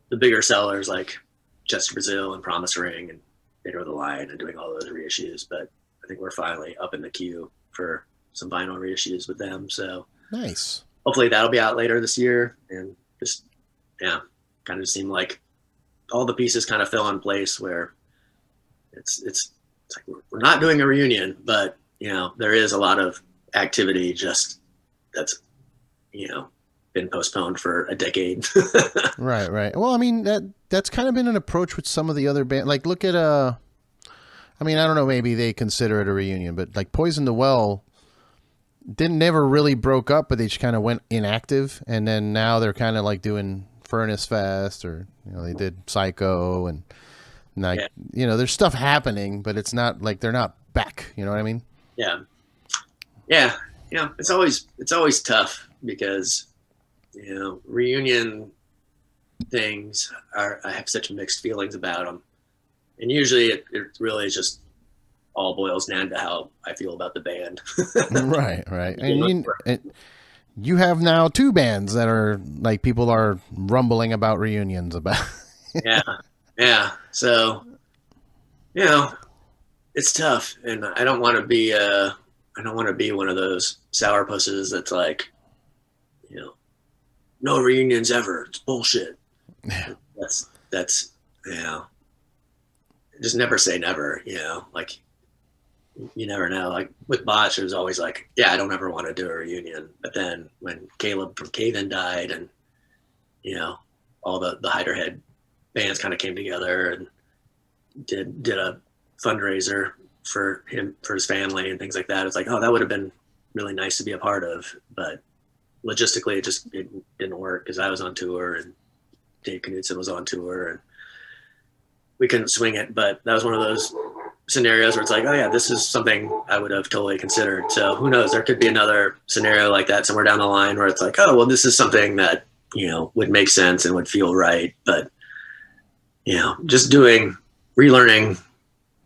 the bigger sellers like Just Brazil and Promise Ring and Bitter the Lion and doing all those reissues. But I think we're finally up in the queue for some vinyl reissues with them. So nice. Hopefully that'll be out later this year. And just, kind of seemed like all the pieces kind of fell in place where it's like we're not doing a reunion, but there is a lot of activity just that's been postponed for a decade. Right. Well, I mean that's kind of been an approach with some of the other bands. Like look at I don't know, maybe they consider it a reunion, but like Poison the Well never really broke up, but they just kind of went inactive, and then now they're kind of like doing Furnace Fest, or they did Psycho, and like there's stuff happening, but it's not like they're not back. You know what I mean? Yeah. It's always tough because reunion things I have such mixed feelings about them, and usually it really is just all boils down to how I feel about the band. Right. And you have now two bands that are like people are rumbling about reunions about. Yeah. So, it's tough, and I don't want to be one of those sourpusses that's like, no reunions ever. It's bullshit. Yeah. That's just never say never, like you never know. Like with Botch, it was always like, I don't ever want to do a reunion. But then when Caleb from Cave-In died, and all the Hiderhead bands kind of came together and did a fundraiser for him, for his family and things like that. It's like, that would have been really nice to be a part of, but logistically it didn't work because I was on tour and Dave Knudsen was on tour and we couldn't swing it. But that was one of those scenarios where it's like, this is something I would have totally considered. So who knows, there could be another scenario like that somewhere down the line where it's like, this is something that, would make sense and would feel right. But, just relearning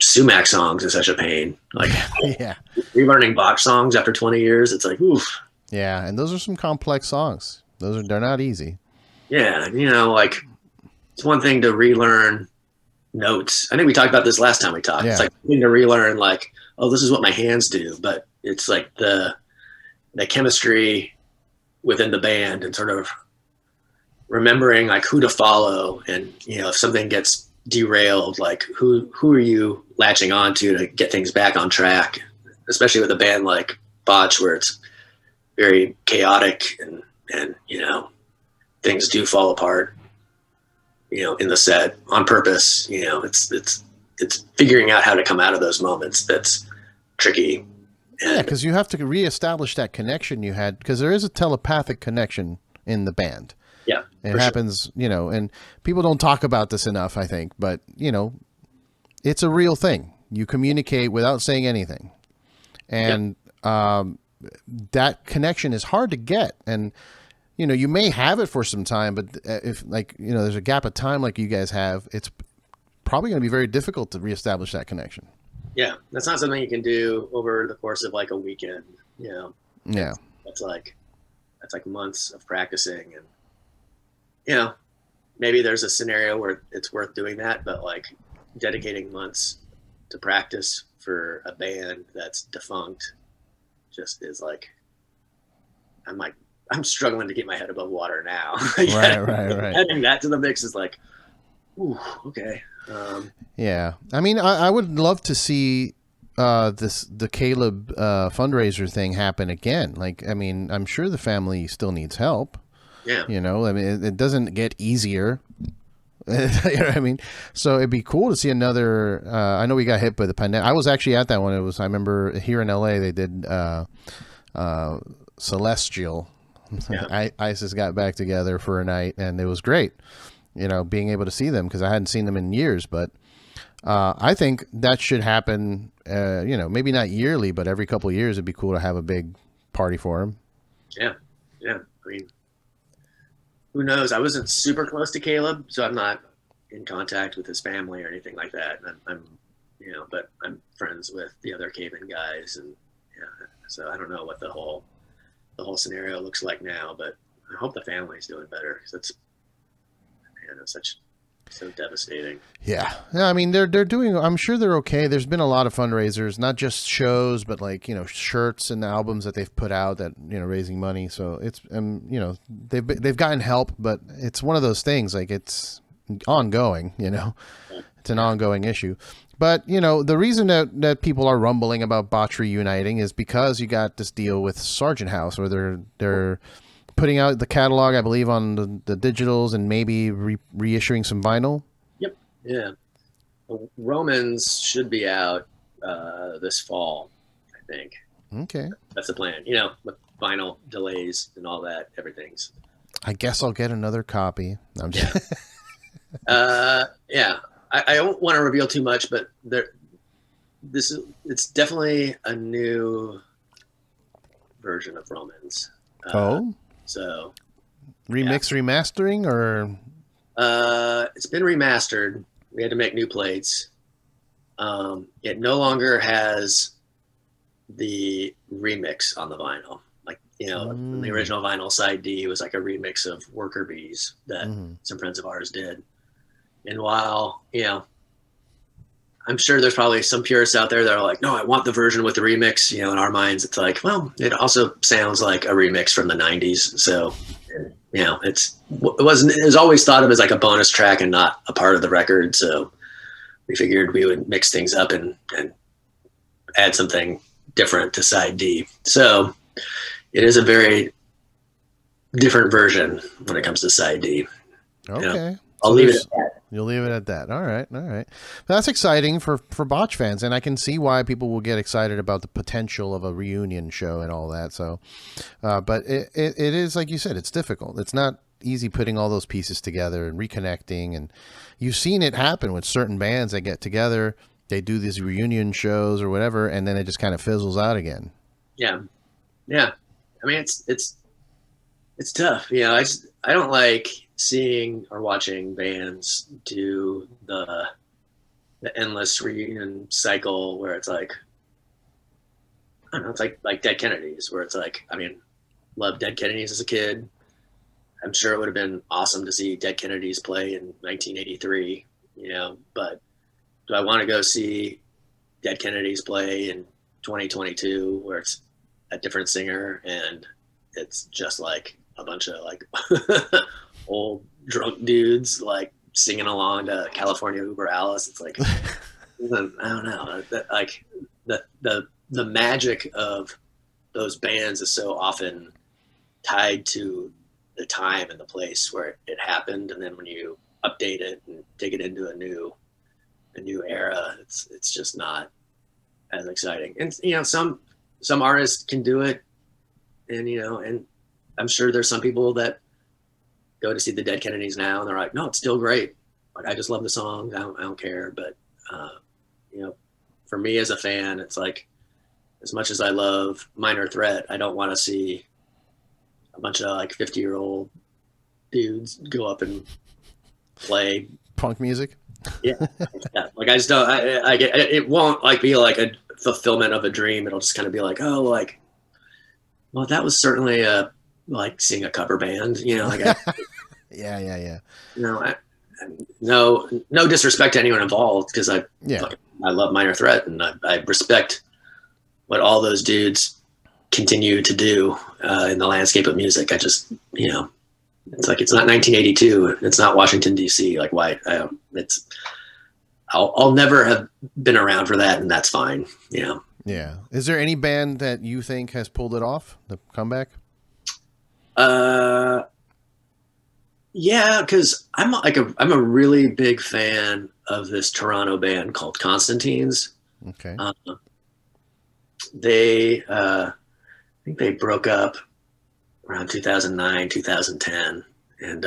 Sumac songs is such a pain. Like relearning Botch songs after 20 years, it's like, oof. Yeah. And those are some complex songs. They're not easy. Yeah. Like it's one thing to relearn notes. I think we talked about this last time we talked. Yeah. It's like to relearn like, this is what my hands do, but it's like the chemistry within the band and sort of remembering like who to follow, and if something gets derailed, like who are you latching on to get things back on track, especially with a band like Botch where it's very chaotic, and things do fall apart, in the set on purpose. It's figuring out how to come out of those moments that's tricky. Yeah, because you have to reestablish that connection you had, because there is a telepathic connection in the band. Yeah, it happens, and people don't talk about this enough, I think, but it's a real thing. You communicate without saying anything, and that connection is hard to get. And you may have it for some time, but if there's a gap of time like you guys have, it's probably going to be very difficult to reestablish that connection. Yeah, that's not something you can do over the course of like a weekend. Yeah, that's like months of practicing, and maybe there's a scenario where it's worth doing that, but like dedicating months to practice for a band that's defunct just is like, I'm struggling to get my head above water now. Right. Adding that to the mix is like, ooh, okay. Yeah, I mean, I would love to see the Caleb fundraiser thing happen again. Like, I mean, I'm sure the family still needs help. Yeah, I mean, it doesn't get easier. You know what I mean? So it'd be cool to see another. I know we got hit by the pandemic. I was actually at that one. I remember here in LA they did Celestial. Yeah. ISIS got back together for a night, and it was great. Being able to see them, because I hadn't seen them in years. But I think that should happen. Maybe not yearly, but every couple of years, it'd be cool to have a big party for them. Yeah. I mean, who knows? I wasn't super close to Caleb, so I'm not in contact with his family or anything like that. I'm but I'm friends with the other Caven guys, and so I don't know what the whole scenario looks like now, but I hope the family's doing better, because it's so devastating. Yeah, I mean, they're doing. I'm sure they're okay. There's been a lot of fundraisers, not just shows, but like shirts and albums that they've put out that raising money. So it's they've gotten help, but it's one of those things, like, it's ongoing. It's an ongoing issue. But the reason that people are rumbling about Botch reuniting is because you got this deal with Sargent House, where they're putting out the catalog, I believe, on the digitals, and maybe reissuing some vinyl. Yep. Yeah. Romans should be out this fall, I think. Okay. That's the plan. With vinyl delays and all that, everything's. I guess I'll get another copy. I'm just. Yeah. I don't want to reveal too much, but it's definitely a new version of Romans. So remastering, or it's been remastered. We had to make new plates. It no longer has the remix on the vinyl. Like, the original vinyl side D was like a remix of Worker Bees that some friends of ours did. And while, I'm sure there's probably some purists out there that are like, no, I want the version with the remix. In our minds, it's like, well, it also sounds like a remix from the 90s. So, it was always thought of as like a bonus track and not a part of the record. So we figured we would mix things up and add something different to side D. So it is a very different version when it comes to side D. Okay. I'll leave it at that. You'll leave it at that. All right. But that's exciting for Botch fans, and I can see why people will get excited about the potential of a reunion show and all that. So, but it is, like you said, it's difficult. It's not easy putting all those pieces together and reconnecting. And you've seen it happen with certain bands that get together, they do these reunion shows or whatever, and then it just kind of fizzles out again. Yeah. I mean, it's tough. I don't like seeing or watching bands do the endless reunion cycle where it's like, I don't know, it's like Dead Kennedys, where it's like, I mean, loved Dead Kennedys as a kid. I'm sure it would have been awesome to see Dead Kennedys play in 1983, but do I want to go see Dead Kennedys play in 2022 where it's a different singer and it's just like a bunch of like old drunk dudes like singing along to California Uber Alice? It's like, I don't know, like the magic of those bands is so often tied to the time and the place where it happened, and then when you update it and take it into a new era, it's just not as exciting. And some artists can do it, and and I'm sure there's some people that go to see the Dead Kennedys now and they're like, no, it's still great. Like, I just love the songs. I don't care. But for me as a fan, it's like, as much as I love Minor Threat, I don't want to see a bunch of like 50-year-old dudes go up and play punk music. Yeah. Like, I just don't. I get it. Won't like be like a fulfillment of a dream. It'll just kind of be like, oh, like, well, that was certainly like seeing a cover band. Like, yeah. No disrespect to anyone involved, because I love Minor Threat, and I respect what all those dudes continue to do in the landscape of music. I just, it's like, it's not 1982. It's not Washington, D.C. Like, why? I'll never have been around for that, and that's fine. Yeah. Is there any band that you think has pulled it off, the comeback? Yeah, because I'm a really big fan of this Toronto band called Constantines. Okay. I think they broke up around 2009, 2010, and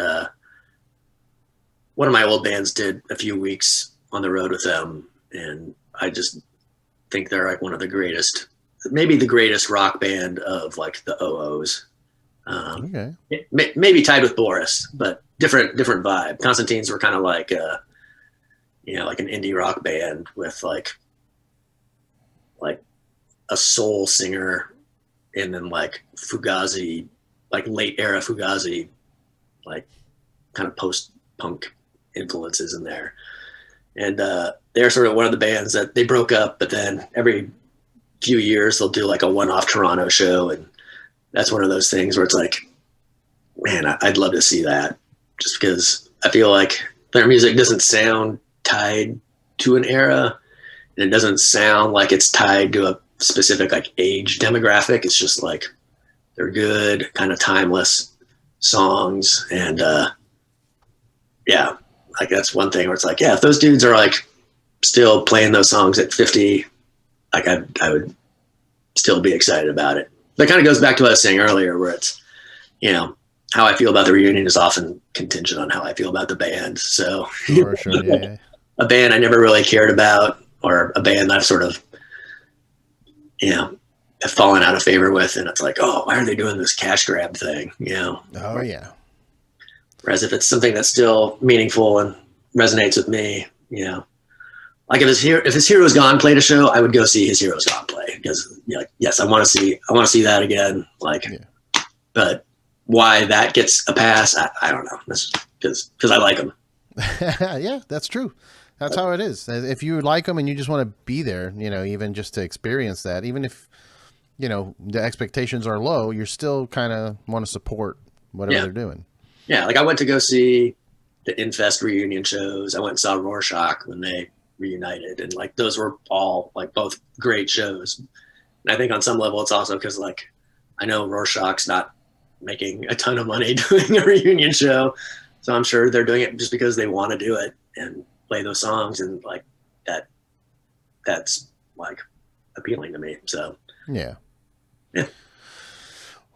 one of my old bands did a few weeks on the road with them, and I just think they're like one of the greatest, maybe the greatest rock band of like the OOs. Okay. Maybe tied with Boris, but different vibe. Constantines were kind of like like an indie rock band with like a soul singer, and then like Fugazi, like late era Fugazi, like kind of post punk influences in there. And they're sort of one of the bands that they broke up, but then every few years they'll do like a one-off Toronto show, and that's one of those things where it's like, man, I'd love to see that, just because I feel like their music doesn't sound tied to an era, and it doesn't sound like it's tied to a specific like age demographic. It's just like, they're good, kind of timeless songs. And like, that's one thing where it's like, yeah, if those dudes are like still playing those songs at 50, like I would still be excited about it. That kind of goes back to what I was saying earlier, where it's, how I feel about the reunion is often contingent on how I feel about the band. So sure, yeah. A band I never really cared about, or a band I've sort of, have fallen out of favor with, and it's like, oh, why are they doing this cash grab thing? Oh yeah. Whereas if it's something that's still meaningful and resonates with me, like if his Heroes Gone played a show, I would go see his Heroes Gone play, because yes, I want to see that again. Like, but why that gets a pass, I don't know. Because I like him. Yeah, that's true. That's how it is. If you like them and you just want to be there, even just to experience that, even if, the expectations are low, you're still kind of want to support whatever they're doing. Yeah. Like, I went to go see the Infest reunion shows. I went and saw Rorschach when they reunited, and like, those were all like both great shows. And I think on some level it's also because, like, I know Rorschach's not making a ton of money doing a reunion show, so I'm sure they're doing it just because they want to do it and play those songs, and like that's like appealing to me. So yeah.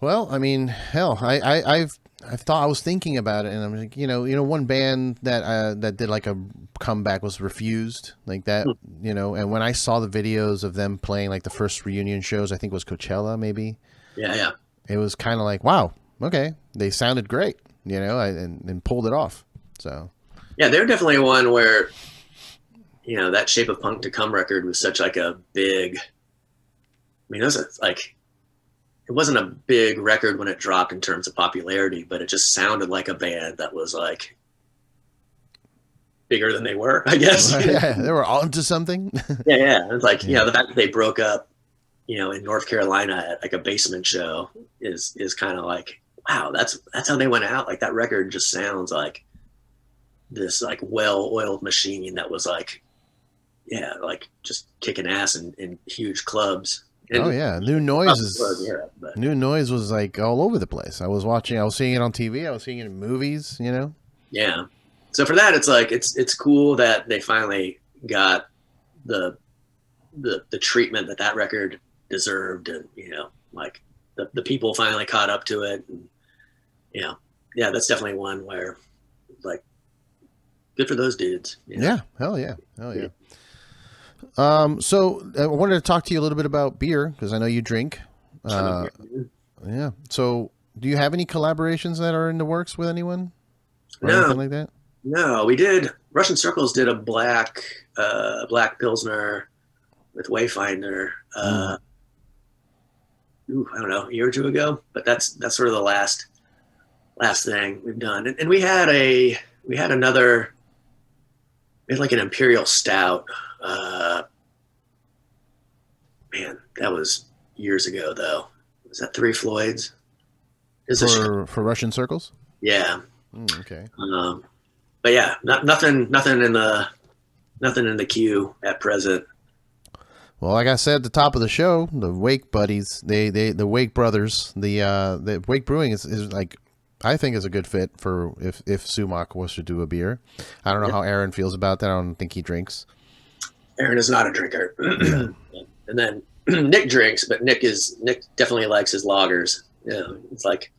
Well, I mean, hell, I've thought, I was thinking about it, and I'm like, one band that did like a comeback was Refused, like that, and when I saw the videos of them playing like the first reunion shows, I think it was Coachella, maybe. Yeah. It was kind of like, wow, okay, they sounded great, and pulled it off. So yeah, they're definitely one where, that Shape of Punk to Come record was such like a big, I mean, it wasn't a big record when it dropped in terms of popularity, but it just sounded like a band that was like bigger than they were, I guess. Yeah, they were onto something. Yeah. It's like, the fact that they broke up, in North Carolina at like a basement show is kind of like, wow, that's how they went out. Like, that record just sounds like this like well-oiled machine that was like, like just kicking ass in huge clubs. And Oh yeah, New Noise in Europe, but New Noise was like all over the place. I was seeing it on TV. I was seeing it in movies. yeah. So for that, it's like it's cool that they finally got the treatment that record deserved, and like the people finally caught up to it, and yeah, that's definitely one where like good for those dudes. Yeah, hell yeah. So I wanted to talk to you a little bit about beer because I know you drink. Yeah. So do you have any collaborations that are in the works with anyone? Or No, anything like that? no, we did. Russian Circles did a black pilsner with Wayfinder. I don't know, a year or two ago, but that's sort of the last thing we've done. And we had another, we had like an Imperial Stout. Man, that was years ago though. Was that Three Floyds? For Russian Circles? Yeah. Okay. But yeah, nothing in the queue at present. Well, like I said at the top of the show, the Wake buddies, the Wake brothers, the Wake Brewing is like, I think is a good fit for if Sumac was to do a beer. I don't know how Aaron feels about that. I don't think he drinks. Aaron is not a drinker. And then Nick drinks, but Nick definitely likes his lagers. It's like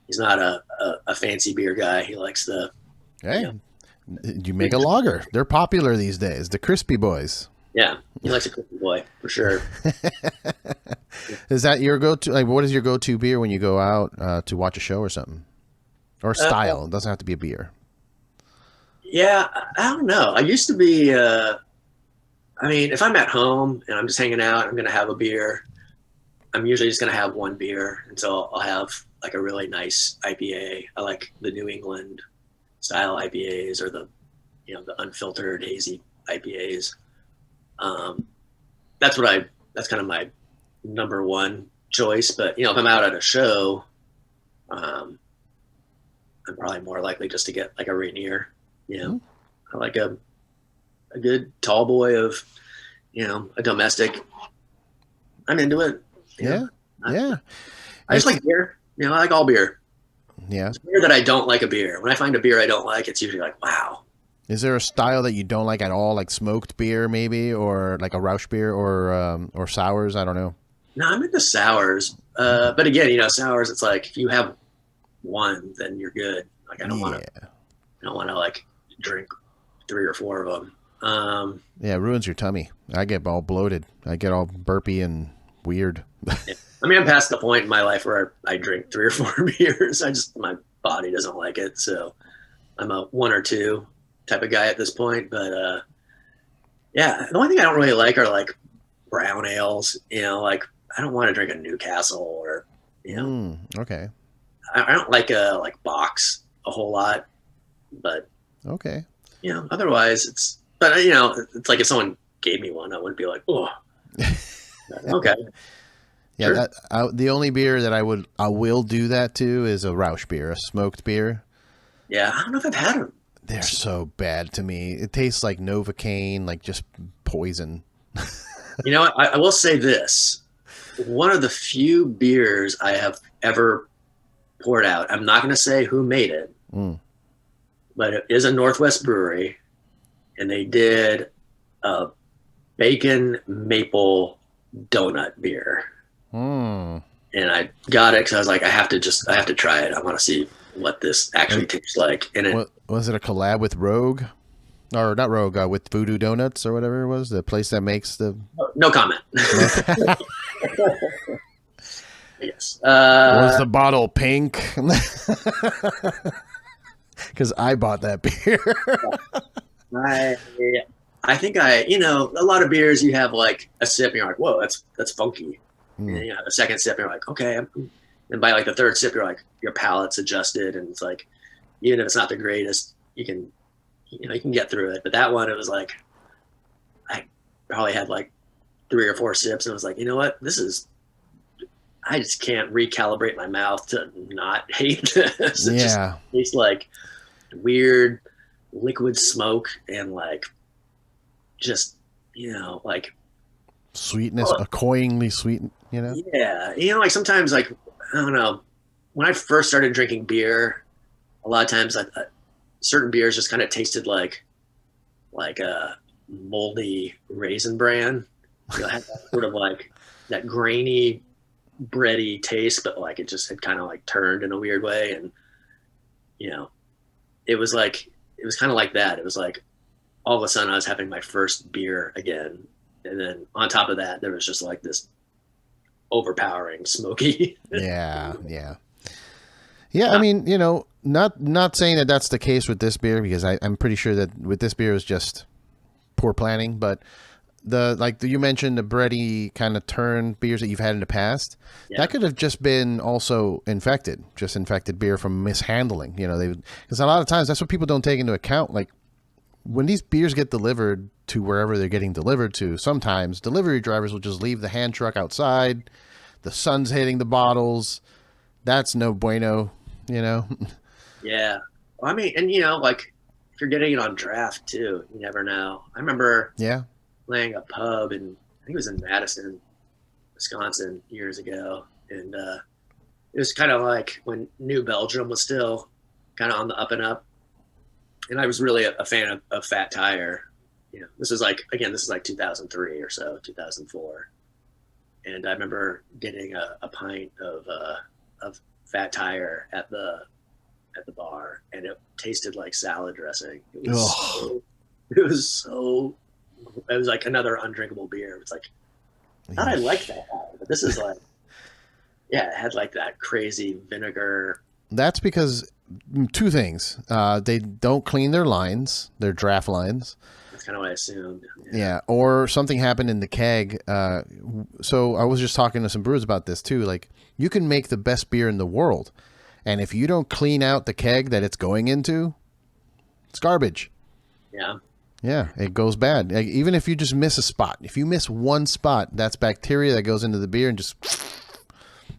he's not a fancy beer guy. He likes the. Hey, you make a lager. They're popular these days. The Crispy Boys. Yeah, he likes a Crispy Boy for sure. Is that your go-to? Like, what is your go-to beer when you go out to watch a show or something? Or style? It doesn't have to be a beer. Yeah, I don't know. I used to be. I mean, if I'm at home and I'm just hanging out, I'm going to have a beer. I'm usually just going to have one beer. And so I'll have like a really nice IPA. I like the New England style IPAs or the unfiltered hazy IPAs. That's kind of my number one choice. But, if I'm out at a show, I'm probably more likely just to get like a Rainier. I like a good tall boy of, a domestic. I'm into it. Yeah. I just like beer. I like all beer. Yeah. It's beer that I don't like a beer. When I find a beer I don't like, it's usually like, wow. Is there a style that you don't like at all, like smoked beer maybe, or like a Rausch beer or sours? I don't know. No, I'm into sours. But again, sours, it's like if you have one, then you're good. Like I don't want to like drink 3 or 4 of them. Yeah, it ruins your tummy. I get all bloated. I get all burpy and weird. Yeah. I mean, I'm past the point in my life where I drink 3 or 4 beers. My body doesn't like it. So I'm a 1 or 2 type of guy at this point. But, yeah, the only thing I don't really like are like brown ales, like I don't want to drink a Newcastle or, okay. I don't like box a whole lot, but okay. Otherwise it's like if someone gave me one, I wouldn't be like, oh, okay. Yeah, sure. The only beer that I will do that to is a Rausch beer, a smoked beer. Yeah, I don't know if I've had them. They're so bad to me. It tastes like Novocaine, like just poison. I will say this. One of the few beers I have ever poured out, I'm not going to say who made it, but it is a Northwest brewery, and they did a bacon maple donut beer. And I got it because I was like, I have to try it. I want to see what this actually tastes like. And was it a collab with Rogue? Or not Rogue, with Voodoo Donuts or whatever it was, the place that makes the... No comment. Yes. Was the bottle pink? Because I bought that beer. I think a lot of beers you have like a sip and you're like, whoa, that's funky. And then, the second sip you're like, okay. And by like the third sip you're like, your palate's adjusted, and it's like, even if it's not the greatest, you can get through it. But that one, it was like, I probably had like 3 or 4 sips and I was like, you know what, I just can't recalibrate my mouth to not hate this. It just tastes like weird liquid smoke and like just, like Sweetness, cloyingly sweet, you know? Yeah. Like sometimes, like, I don't know, when I first started drinking beer, a lot of times certain beers just kind of tasted like a moldy Raisin Bran. It had that sort of like that grainy, bready taste, but like it just had kind of like turned in a weird way. And, it was kind of like that. It was like all of a sudden I was having my first beer again. And then on top of that, there was just like this overpowering smoky. Yeah. I mean, not saying that that's the case with this beer, because I'm pretty sure that with this beer it was just poor planning, but you mentioned the bready kind of turn beers that you've had in the past, that could have just been also infected beer from mishandling, because a lot of times that's what people don't take into account. Like when these beers get delivered to wherever they're getting delivered to, sometimes delivery drivers will just leave the hand truck outside, the sun's hitting the bottles. That's no bueno, Yeah. Well, I mean, and like if you're getting it on draft too, you never know. I remember playing a pub and I think it was in Madison, Wisconsin years ago. And it was kind of like when New Belgium was still kind of on the up and up. And I was really a fan of Fat Tire. This is like 2003 or so, 2004. And I remember getting a pint of Fat Tire at the bar, and it tasted like salad dressing. It was like another undrinkable beer. It's like, I thought I liked that, but this is like, it had like that crazy vinegar. That's because two things. They don't clean their lines, their draft lines. That's kind of what I assumed. Yeah, or something happened in the keg. So I was just talking to some brewers about this too. Like, you can make the best beer in the world, and if you don't clean out the keg that it's going into, it's garbage. Yeah, it goes bad. Like, even if you just miss a spot, if you miss one spot, that's bacteria that goes into the beer and just,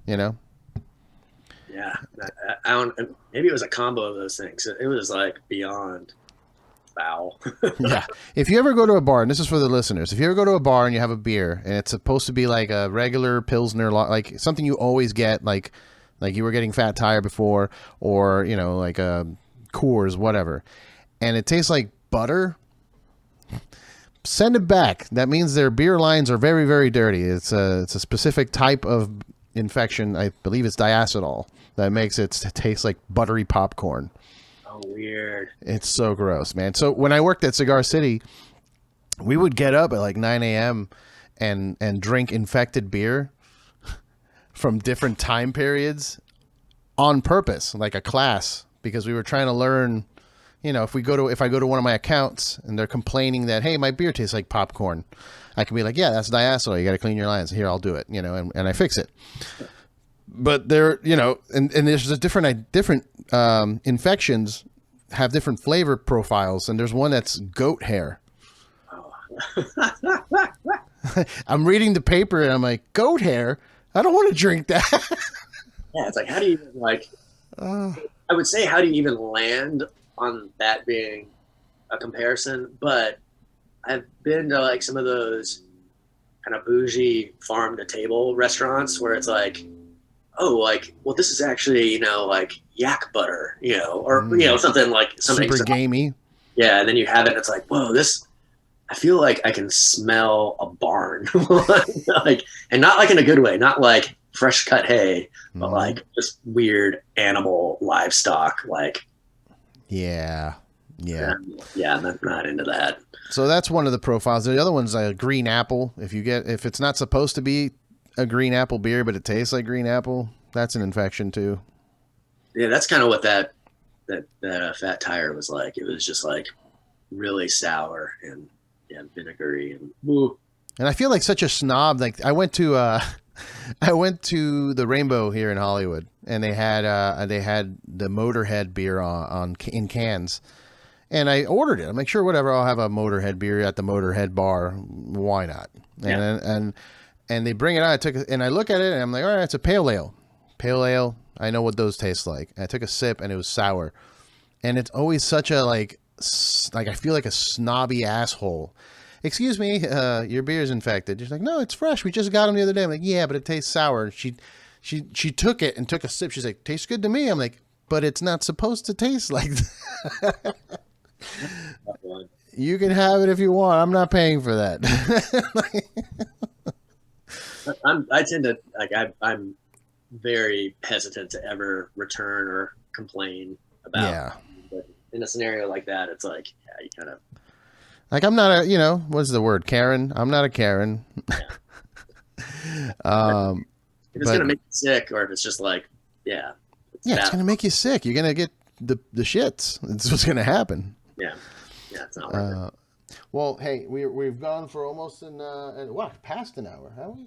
Yeah, I don't. Maybe it was a combo of those things. It was like beyond foul. Yeah. If you ever go to a bar, and this is for the listeners, if you ever go to a bar and you have a beer and it's supposed to be like a regular Pilsner, like something you always get, like you were getting Fat Tire before, or, like a Coors, whatever, and it tastes like butter, send it back. That means their beer lines are very, very dirty. It's a specific type of infection. I believe it's diacetyl that makes it taste like buttery popcorn. Oh, weird. It's so gross, man. So when I worked at Cigar City, we would get up at like 9 a.m. and drink infected beer from different time periods on purpose, like a class, because we were trying to learn, if I go to one of my accounts and they're complaining that, hey, my beer tastes like popcorn, I can be like, yeah, that's diacetyl. You got to clean your lines. Here, I'll do it, and I fix it. But there, and there's a different infections have different flavor profiles, and there's one that's goat hair. I'm reading the paper and I'm like, goat hair? I don't want to drink that. Yeah, it's like, how do you even I would say, how do you even land on that being a comparison? But I've been to like some of those kind of bougie farm to table restaurants where it's like, oh, like, well, this is actually, like yak butter, or, something super gamey. Yeah. And then you have it and it's like, whoa, I feel like I can smell a barn, like, and not like in a good way, not like fresh cut hay, but like just weird animal livestock. Like, yeah. I'm not into that. So that's one of the profiles. The other one's a green apple. If it's not supposed to be a green apple beer, but it tastes like green apple, that's an infection too. Yeah, that's kind of what that Fat Tire was like. It was just like really sour and vinegary and woo. And I feel like such a snob. Like I went to the Rainbow here in Hollywood, and they had the Motorhead beer in cans. And I ordered it. I'm like, sure, whatever. I'll have a Motorhead beer at the Motorhead bar. Why not? And they bring it out. I look at it and I'm like, all right, it's a pale ale. Pale ale. I know what those taste like. And I took a sip and it was sour. And it's always such a like I feel like a snobby asshole. excuse me, your beer's infected. She's like, no, it's fresh. We just got them the other day. I'm like, yeah, but it tastes sour. She took it and took a sip. She's like, tastes good to me. I'm like, but it's not supposed to taste like that. You can have it if you want. I'm not paying for that. I tend to I'm very hesitant to ever return or complain about. Yeah. But in a scenario like that, it's like, yeah, you kind of like, I'm not a, what's the word? Karen. I'm not a Karen. Yeah. If it's gonna make you sick, or if it's just like, it's gonna make you sick. You're gonna get the shits. That's what's gonna happen. Yeah, it's not worth it. Well, hey, we've gone for almost past an hour, have we?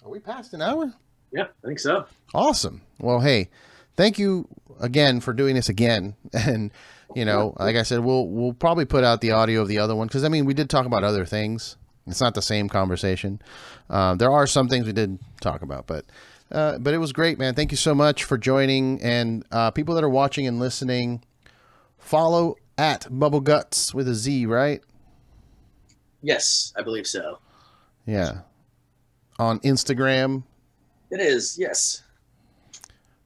Are we past an hour? Yeah, I think so. Awesome. Well, hey, thank you again for doing this again. And like I said, we'll probably put out the audio of the other one because we did talk about other things. It's not the same conversation. There are some things we did talk about, but it was great, man. Thank you so much for joining. And people that are watching and listening, follow at Bubble Guts with a Z, right? Yes, I believe so. Yeah. On Instagram. It is, yes.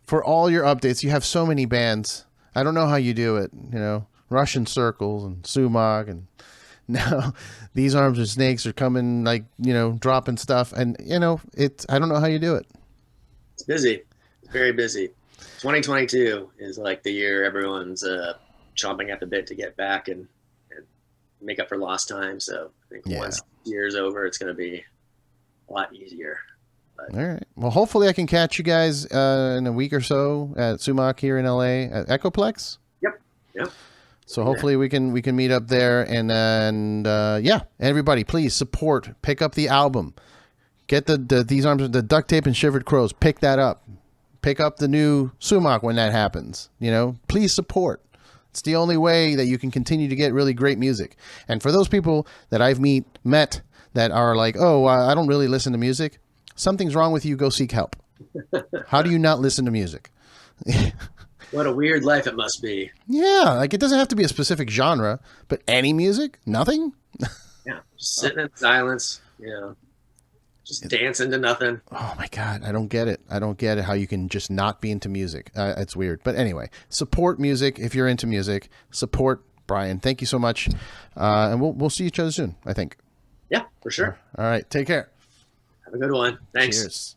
For all your updates, you have so many bands. I don't know how you do it. Russian Circles and Sumac, and now These Arms and Snakes are coming, dropping stuff. And, I don't know how you do it. It's busy. It's very busy. 2022 is like the year everyone's chomping at the bit to get back and make up for lost time. So I think once the year's over, it's going to be a lot easier. But. All right. Well, hopefully I can catch you guys in a week or so at Sumac here in LA at Echoplex. Yep. So hopefully we can meet up there, and everybody, please support, pick up the album, get These Arms, the Duct Tape and Shivered Crows, pick that up, pick up the new Sumac when that happens. Please support. It's the only way that you can continue to get really great music. And for those people that I've met that are like, oh, I don't really listen to music, something's wrong with you. Go seek help. How do you not listen to music? What a weird life it must be. Yeah, it doesn't have to be a specific genre, but any music, nothing. Yeah, just sitting in silence, just dancing to nothing. Oh my God, I don't get it. I don't get it how you can just not be into music. It's weird. But anyway, support music if you're into music. Support Brian. Thank you so much. And we'll see each other soon, I think. Yeah, for sure. All right, take care. Have a good one. Thanks. Cheers.